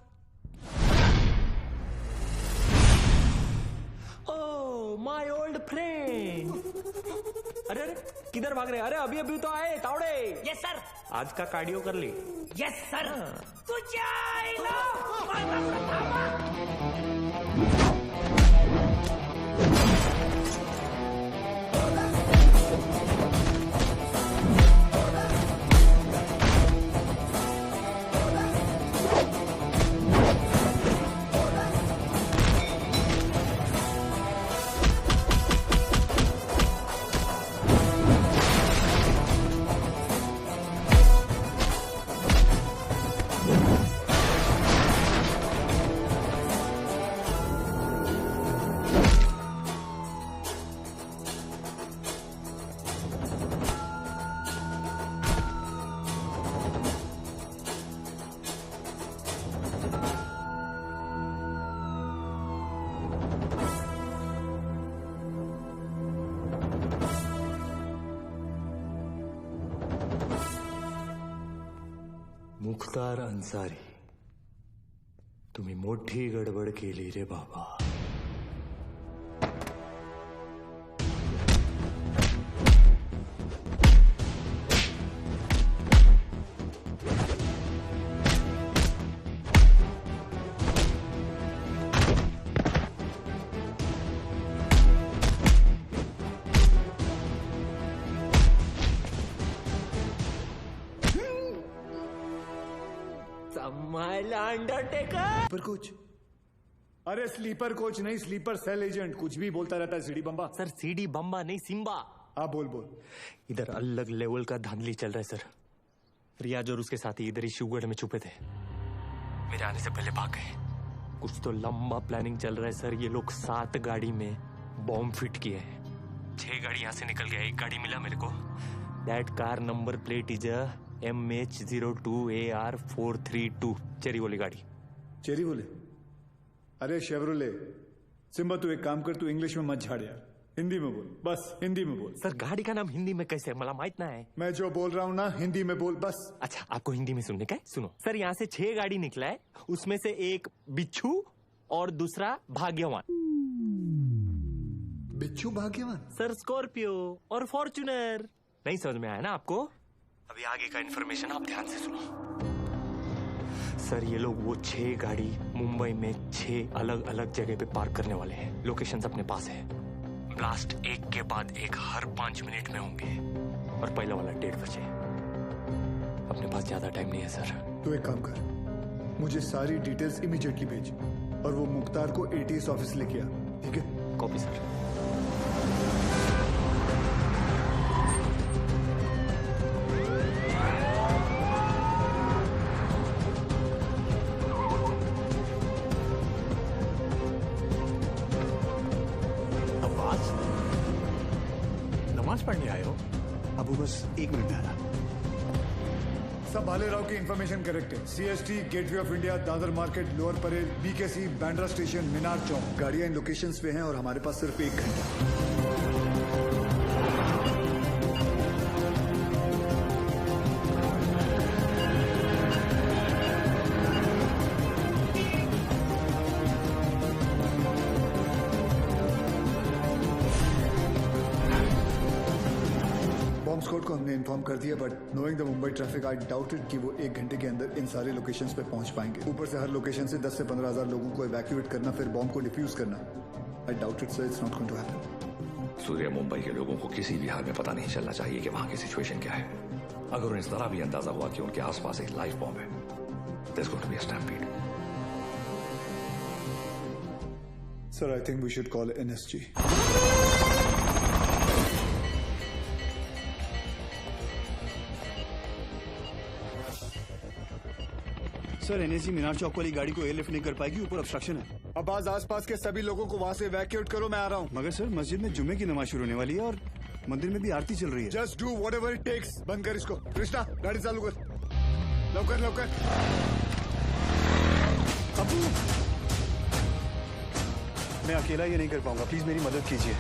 Oh my old friend. अरे अरे किधर भाग रहे? अरे अभी अभी तो आए तावड़े। Yes sir. आज का कार्डियो कर ली? Yes sir. मुख्तार अन्सारी, तुम्ही मोठी गडबड केली रे बाबा। Sleeper coach? अरे स्लीपर कोच नहीं, स्लीपर सेल एजेंट। कुछ भी बोलता रहता है सीडी बम्बा। सर सीडी बम्बा नहीं, सिम्बा। हाँ बोल बोल। इधर अलग लेवल का धांधली चल रहा है सर। रियाज और उसके साथी इधर ही शिवगढ़ में छुपे थे, मेरे आने से पहले भाग गए। कुछ तो लंबा प्लानिंग चल रहा है सर। ये लोग 7 गाड़ी में बॉम्ब फिट किए हैं। 6 गाड़ी यहाँ से निकल गया, 1 गाड़ी मिला मेरे को। That car number plate is MH02AR432। Cherry वाली गाड़ी। चेरी बोले? अरे शेवरोले। सिम्बा तू एक काम कर, तू इंग्लिश में मत झाड़ यार, हिंदी में बोल, बस हिंदी में बोल। सर गाड़ी का नाम हिंदी में कैसे, मला माहित ना है। मैं जो बोल रहा हूँ ना हिंदी में बोल बस। अच्छा आपको हिंदी में सुनने का है? सुनो सर, यहाँ से 6 गाड़ी निकला है, उसमें से एक बिच्छू और दूसरा भाग्यवान। बिच्छू भाग्यवान? सर स्कॉर्पियो और फॉर्च्यूनर। नहीं समझ में आया ना आपको? अभी आगे का इन्फॉर्मेशन आप ध्यान से सुनो। सर ये लोग वो 6 गाड़ी मुंबई में 6 अलग अलग जगह पे पार्क करने वाले हैं। लोकेशंस अपने पास है। ब्लास्ट एक के बाद एक हर 5 मिनट में होंगे और पहला वाला 1:30 बजे। अपने पास ज्यादा टाइम नहीं है सर। तो एक काम कर, मुझे सारी डिटेल्स इमीडिएटली भेज और वो मुख्तार को एटीएस ऑफिस लेके आ, ठीक है? Copy sir. नमाज पढ़ने आए हो? अबू बस 1 मिनट में आ रहा। सब भाले राव की इंफॉर्मेशन करेक्ट है। CST, gateway of India, Dadar market, lower Parel, BKC, Bandra station, Minar Chowk, गाड़ियां इन लोकेशंस पे हैं और हमारे पास सिर्फ 1 घंटा। स्क्वाड को हमने इन्फॉर्म कर दिया, but knowing the Mumbai traffic I doubted कि वो 1 घंटे के अंदर इन सारे लोकेशंस पे पहुंच पाएंगे। ऊपर से हर लोकेशन से 10 से 15 हजार लोगों को इवैक्यूएट करना, फिर बॉम्ब को डिफ्यूज करना। I doubted sir, it's not going to happen. Surya, Mumbai के लोगों को किसी भी हाल में पता नहीं चलना चाहिए कि वहां की सिचुएशन क्या है। अगर उन्हें जरा भी अंदाजा हुआ कि उनके आसपास एक लाइव बॉम्ब है, there is going to be a stampede. Sir, I think we should call NSG. Sir, NSG Minar Chowk वाली गाड़ी को एयरलिफ्ट नहीं कर पाएगी, ऊपर ऑब्स्ट्रक्शन है। अब्बास, आसपास के सभी लोगों को वहां से इवैक्यूएट करो, मैं आ रहा हूँ। मगर सर, मस्जिद में जुम्मे की नमाज शुरू होने वाली है और मंदिर में भी आरती चल रही है। Just do whatever it takes. बंद कर इसको। कृष्णा, गाड़ी चालू कर, लवकर लवकर। अबू, मैं अकेला ये नहीं कर पाऊंगा, प्लीज मेरी मदद कीजिए।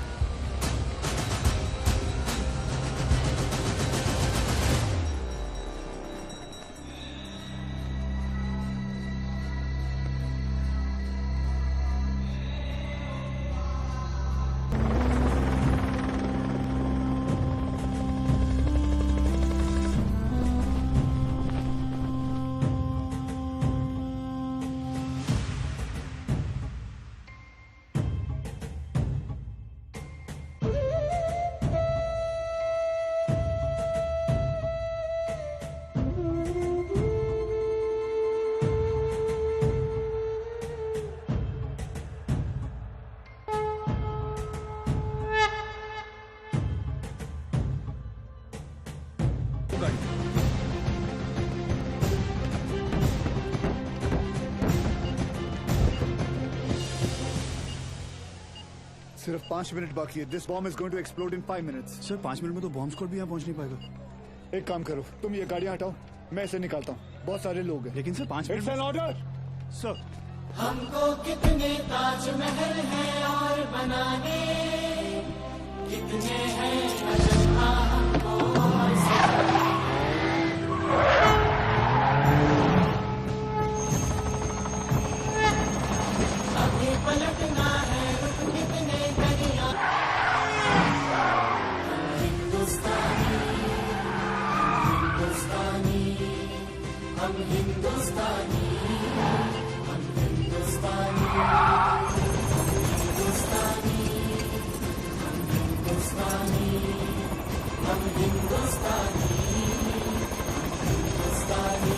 सिर्फ 5 मिनट बाकी है। This bomb is going to explode in 5 minutes. Sir, 5 minute में तो बॉम्ब स्क्वाड भी यहाँ पहुँच नहीं पाएगा। एक काम करो, तुम ये गाड़ियाँ हटाओ, मैं इसे निकालता हूँ। बहुत सारे लोग हैं। लेकिन sir 5 minute. It's an order sir. हमको कितने ताजमहल हैं और बनाने, कितने हैं अजंता हमको और सजाने। अभी पलटना है, रुक कितने दरिया। हम हिंदुस्तानी, हम हिंदुस्तानी, हम हिंदुस्तानी, हिंदुस्तानी, हम हिंदुस्तानी, हम हिंदुस्तानी, हिंदुस्तानी।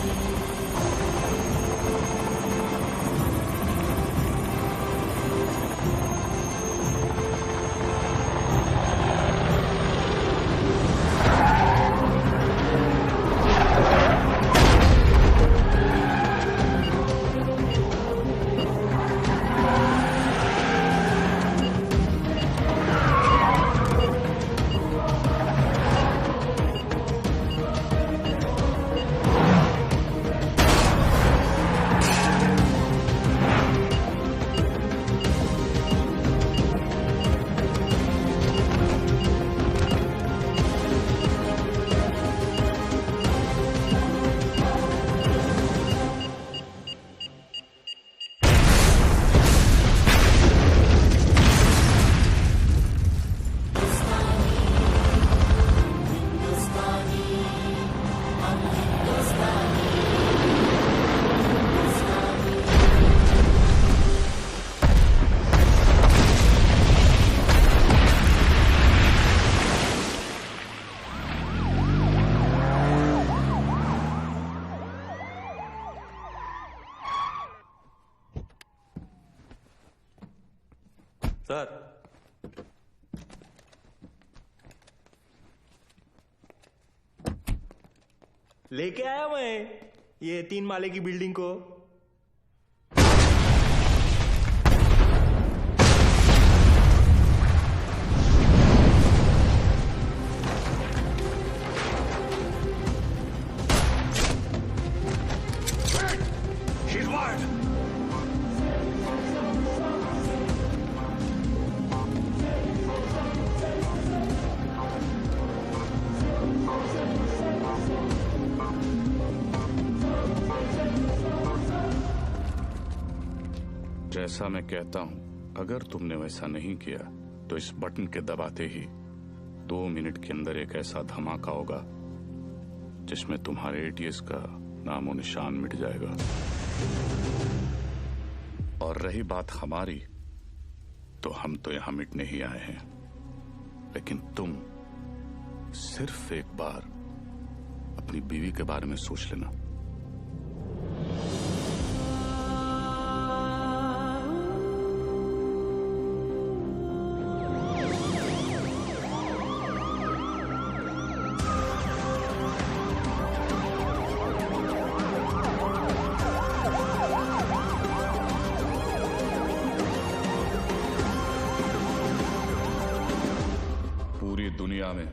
लेके आया मैं ये 3 माले की बिल्डिंग को। जैसा मैं कहता हूं, अगर तुमने वैसा नहीं किया तो इस बटन के दबाते ही 2 मिनट के अंदर एक ऐसा धमाका होगा जिसमें तुम्हारे एटीएस का नामो निशान मिट जाएगा। और रही बात हमारी, तो हम तो यहां मिटने ही आए हैं, लेकिन तुम सिर्फ एक बार अपनी बीवी के बारे में सोच लेना। दुनिया में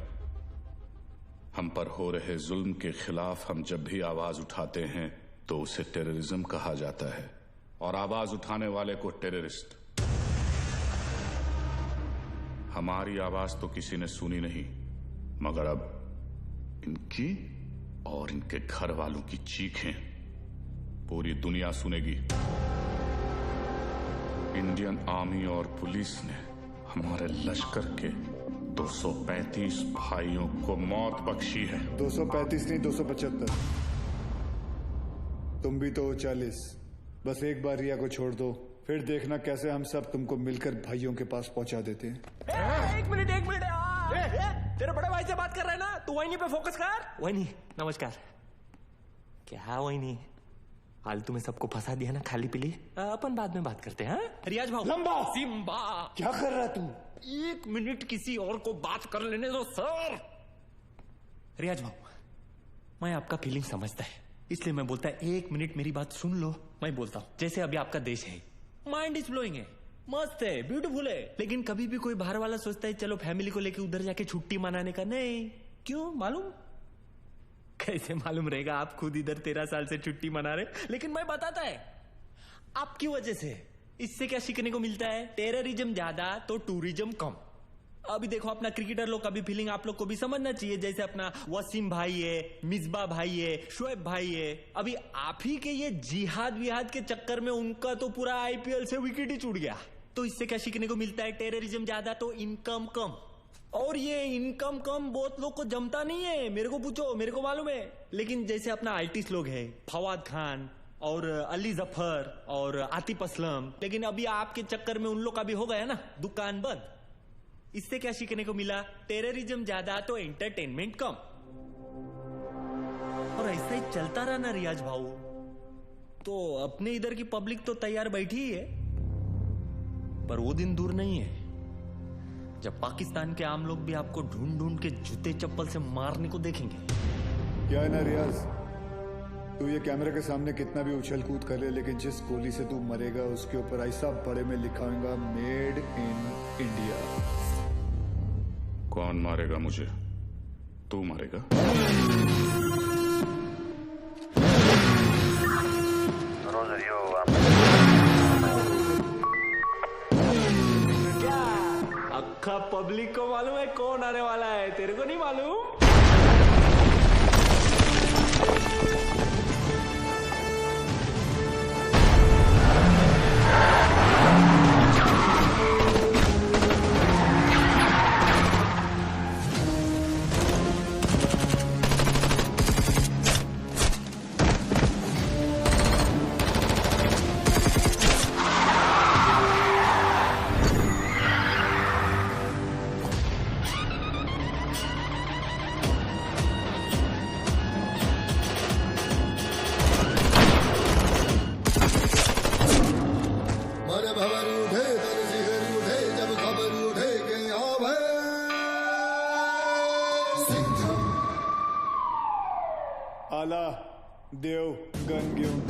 हम पर हो रहे जुल्म के खिलाफ हम जब भी आवाज उठाते हैं तो उसे टेररिज्म कहा जाता है, और आवाज उठाने वाले को टेररिस्ट। हमारी आवाज तो किसी ने सुनी नहीं, मगर अब इनकी और इनके घर वालों की चीखें पूरी दुनिया सुनेगी। इंडियन आर्मी और पुलिस ने हमारे लश्कर के 235 भाइयों को मौत बख्शी है। 235 नहीं, 275। तुम भी तो 40। बस एक बार रिया को छोड़ दो, फिर देखना कैसे हम सब तुमको मिलकर भाइयों के पास पहुंचा देते हैं। एक मिनट तेरे बड़े भाई से बात कर रहा है ना, तू वही पे फोकस कर। वही नमस्कार। क्या वही फालतू में सबको फंसा दिया ना, खाली पीली। अपन बाद में बात करते हैं। रियाज भाऊ। लंबा सिम्बा क्या कर रहा तू? 1 मिनट किसी और को बात कर लेने दो सर। रियाज भाऊ, मैं आपका फीलिंग समझता है, इसलिए मैं बोलता है 1 मिनट मेरी बात सुन लो। मैं बोलता हूँ जैसे अभी आपका देश है, माइंड इज ब्लोइंग है, मस्त है, ब्यूटीफुल है, लेकिन कभी भी कोई बाहर वाला सोचता है चलो फैमिली को लेके उधर जाके छुट्टी मनाने का। नहीं, क्यों मालूम? कैसे मालूम रहेगा? आप खुद इधर 13 साल से छुट्टी मना रहे, लेकिन मैं बताता है आपकी वजह से। इससे क्या सीखने को मिलता है? टेररिज्म ज्यादा तो टूरिज्म कम। अभी देखो अपना क्रिकेटर लोग का भी फीलिंग आप लोग को भी समझना चाहिए। जैसे अपना वसीम भाई है, मिसबा भाई है, शोएब भाई है, अभी आप ही के ये जिहाद विहाद के चक्कर में उनका तो पूरा आईपीएल से विकेट ही छूट गया। तो इससे क्या सीखने को मिलता है? टेररिज्म ज्यादा तो इनकम कम। और ये इनकम कम बहुत लोग को जमता नहीं है, मेरे को पूछो, मेरे को मालूम है। लेकिन जैसे अपना आर्टिस्ट लोग है, फवाद खान और अली जफर और आतिफ असलम, लेकिन अभी आपके चक्कर में उन लोग का भी हो गया ना दुकान बंद। इससे क्या सीखने को मिला? टेररिज्म ज्यादा तो एंटरटेनमेंट कम। और ऐसा ही चलता रहा ना रियाज भाऊ, तो अपने इधर की पब्लिक तो तैयार बैठी ही है। पर वो दिन दूर नहीं है जब पाकिस्तान के आम लोग भी आपको ढूंढ ढूंढ के जूते चप्पल से मारने को देखेंगे। क्या है ना रियाज, तू ये कैमरे के सामने कितना भी उछल कूद कर ले, लेकिन जिस गोली से तू मरेगा उसके ऊपर ऐसा बड़े में लिखा होगा मेड इन इंडिया। कौन मारेगा मुझे? तू मारेगा? अक्खा पब्लिक को मालूम है कौन आने वाला है, तेरे को नहीं मालूम? आला देव गन घेऊन.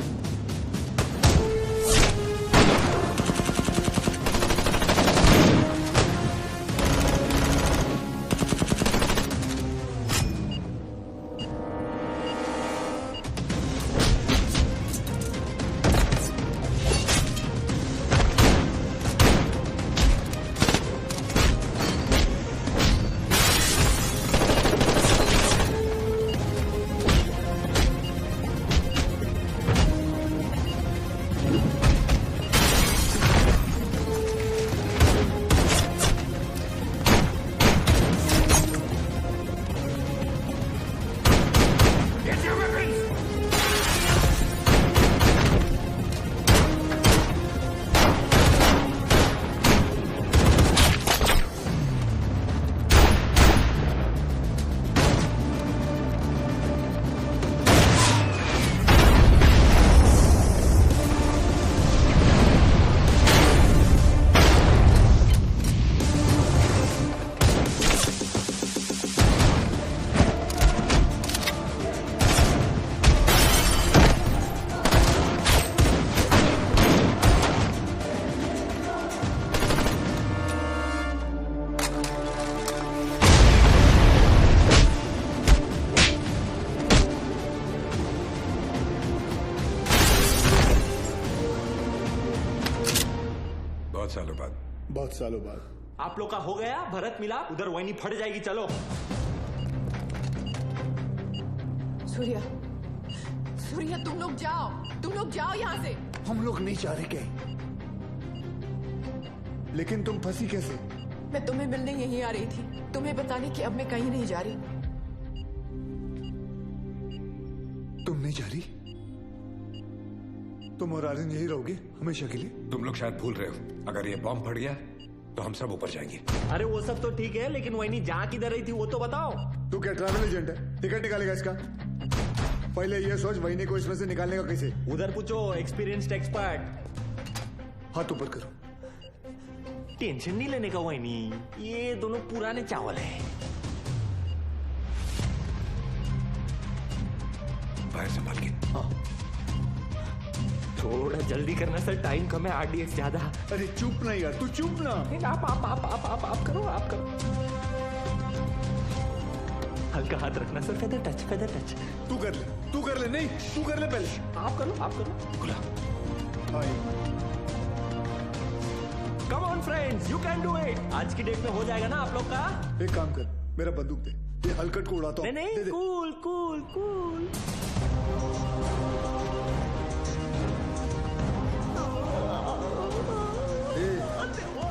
बहुत सालों बाद. आप लोग का हो गया भरत मिला. उधर वही फट जाएगी. चलो सूर्या, सूर्या तुम लोग जाओ यहाँ से. हम लोग नहीं जा रहे क्या? लेकिन तुम फंसी कैसे? मैं तुम्हें मिलने यहीं आ रही थी, तुम्हें बताने कि अब मैं कहीं नहीं जा रही. तुम नहीं जा रही? तुम और आर्यन यही रहोगे हमेशा के लिए? तुम लोग शायद भूल रहे हो, अगर ये बॉम्ब फट गया तो हम सब ऊपर जाएंगे. अरे वो सब तो ठीक है, लेकिन वही जहाँ किधर रही थी वो तो बताओ. तू क्या ट्रैवल एजेंट है? टिकट निकालेगा इसका? पहले ये सोच वहीनी को इसमें से निकालने का कैसे. उधर पूछो एक्सपीरियंस्ड एक्सपर्ट. हाथ ऊपर करो. टेंशन नहीं लेने का वहीनी, ये दोनों पुराने चावल है. बाहर संभाल के. हाँ. थोड़ा जल्दी करना सर, टाइम कम है. आरडीएक्स ज्यादा. अरे चुप ना यार, तू चुप ना. आप करो. हल्का हाथ रखना सर. Feather touch. तू कर ले. नहीं तू कर ले पहले. आप करो. खुला. Come on friends, you can do it. आज की डेट में हो जाएगा ना आप लोग का. एक काम कर, मेरा बंदूक दे. ये हलकट को उड़ाता हूं. नहीं. कूल.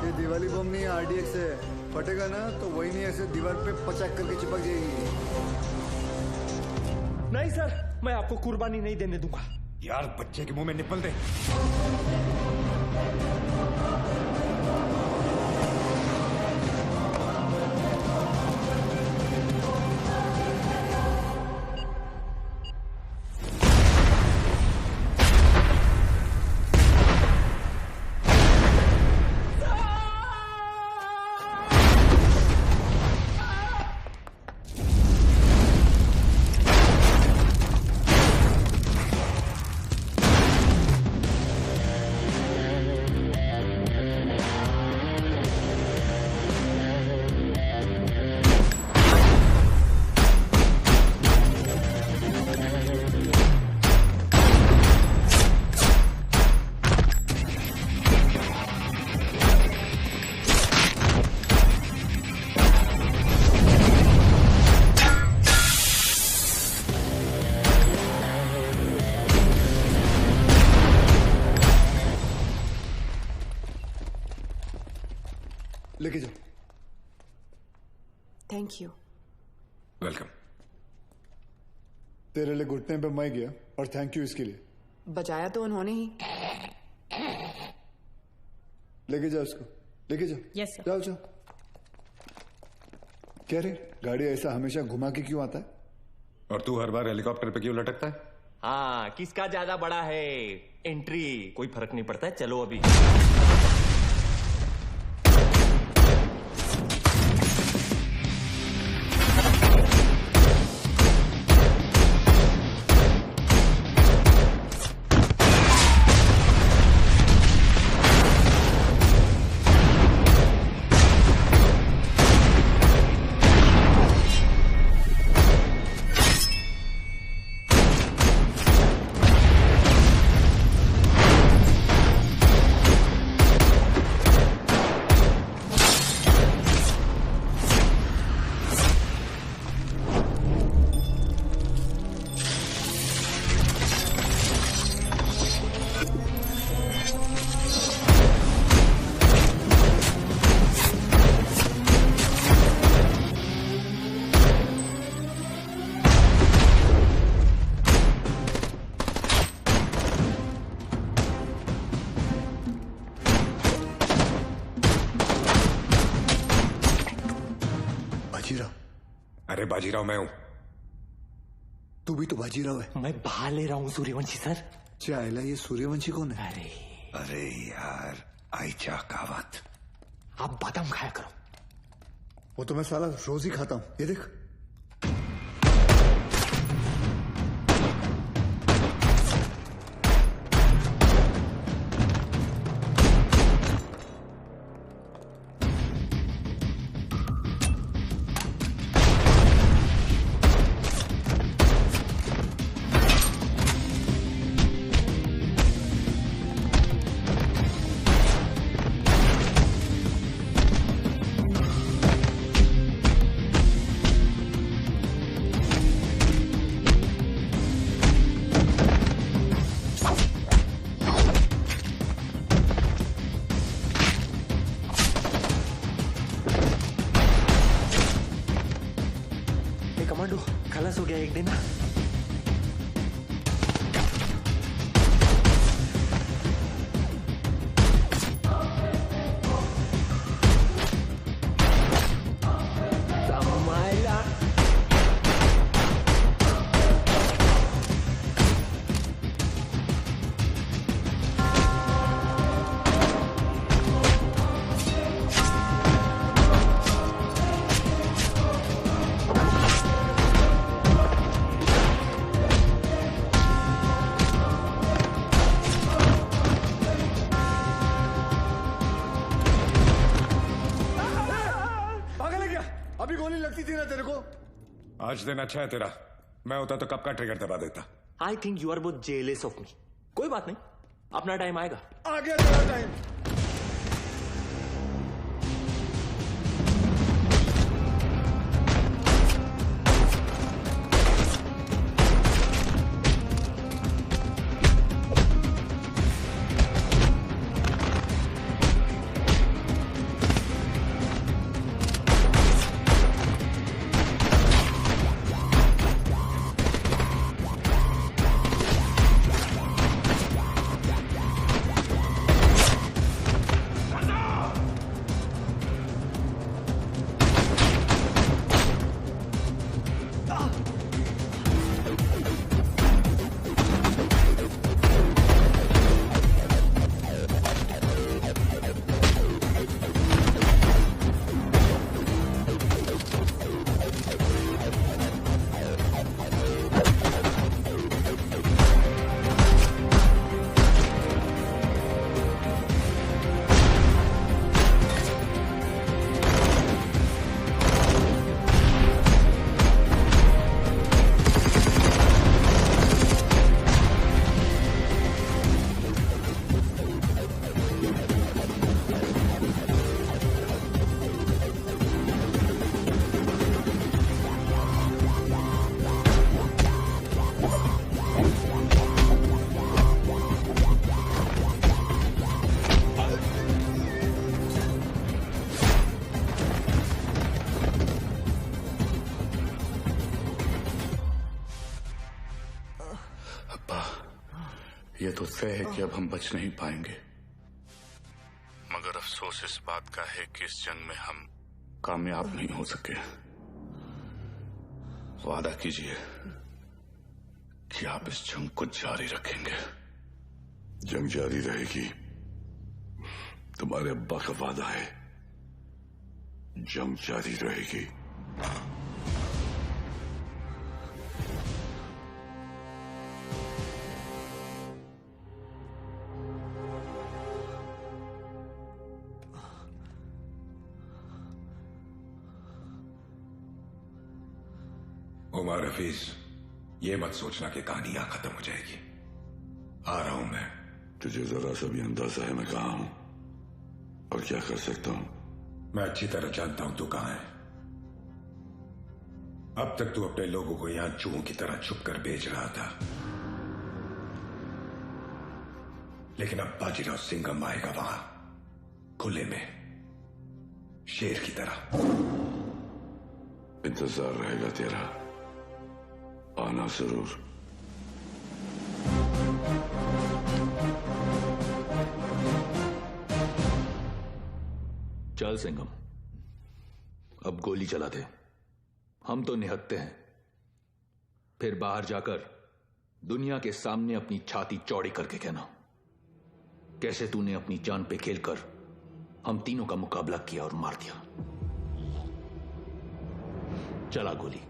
ये दिवाली बम नहीं, आरडीएक्स है. फटेगा ना तो वही नहीं ऐसे दीवार पे पचाक करके चिपक जाएगी. नहीं सर, मैं आपको कुर्बानी नहीं देने दूंगा. यार बच्चे के मुंह में निपल दे. लेके जाओ. Thank you. वेलकम. तेरे लिए घुटने पे मैं गया और थैंक यू इसके लिए. बजाया तो उन्होंने ही. लेके जाओ इसको. लेके जाओ. Yes sir. जाओ. क्या रे, गाड़ी ऐसा हमेशा घुमा के क्यों आता है? और तू हर बार हेलीकॉप्टर पे क्यों लटकता है? हाँ, किसका ज्यादा बड़ा है एंट्री, कोई फर्क नहीं पड़ता है. चलो अभी. बाजीराव? अरे बाजीराव मैं हूं। तू भी तो बाजीराव है। मैं बाहर ले रहा हूँ सूर्यवंशी सर। चाइला ये सूर्यवंशी कौन है? अरे यार आइचा कावत। आप बादाम खाया करो। वो तो मैं साला रोज ही खाता हूँ, ये देख। कमांडो खलास हो गया एक दिन। अभी गोली लगती थी ना तेरे को। आज दिन अच्छा है तेरा, मैं होता तो कब का ट्रिगर दबा देता। I think you are both jealous of me. कोई बात नहीं, अपना टाइम आएगा। आ गया तेरा टाइम। ये तो तय है कि अब हम बच नहीं पाएंगे, मगर अफसोस इस बात का है कि इस जंग में हम कामयाब नहीं हो सके। वादा कीजिए कि आप इस जंग को जारी रखेंगे। जंग जारी रहेगी, तुम्हारे अब्बा का वादा है। जंग जारी रहेगी। उमर हफीज, ये मत सोचना कि कहानी यहां खत्म हो जाएगी। आ रहा हूं मैं। तुझे जरा सा भी अंदाजा है मैं कहां हूं और क्या कर सकता हूं? मैं अच्छी तरह जानता हूं तू कहां है। अब तक तू अपने लोगों को यहां चूहों की तरह छुप कर बेच रहा था, लेकिन अब बाजीराव सिंघम आएगा वहां खुले में, शेर की तरह। इंतजार रहेगा तेरा, आना जरूर। चल सिंघम, अब गोली चला दे। हम तो निहत्ते हैं, फिर बाहर जाकर दुनिया के सामने अपनी छाती चौड़ी करके कहना कैसे तूने अपनी जान पे खेलकर हम तीनों का मुकाबला किया और मार दिया। चला गोली।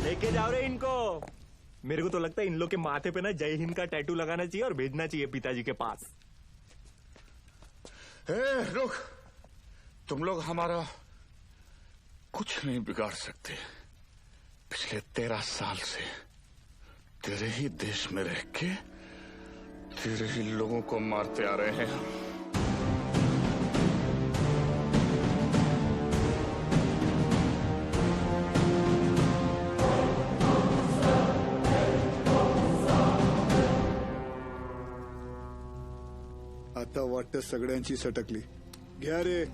लेके जाओ रे इनको। मेरे को तो लगता है इन लोग के माथे पे ना जय हिंद का टैटू लगाना चाहिए और भेजना चाहिए पिताजी के पास। रुक, तुम लोग हमारा कुछ नहीं बिगाड़ सकते। पिछले 13 साल से तेरे ही देश में रह के तेरे ही लोगों को मारते आ रहे हैं हम। आता वाटतं सगळ्यांची सटकली. घ्या रे.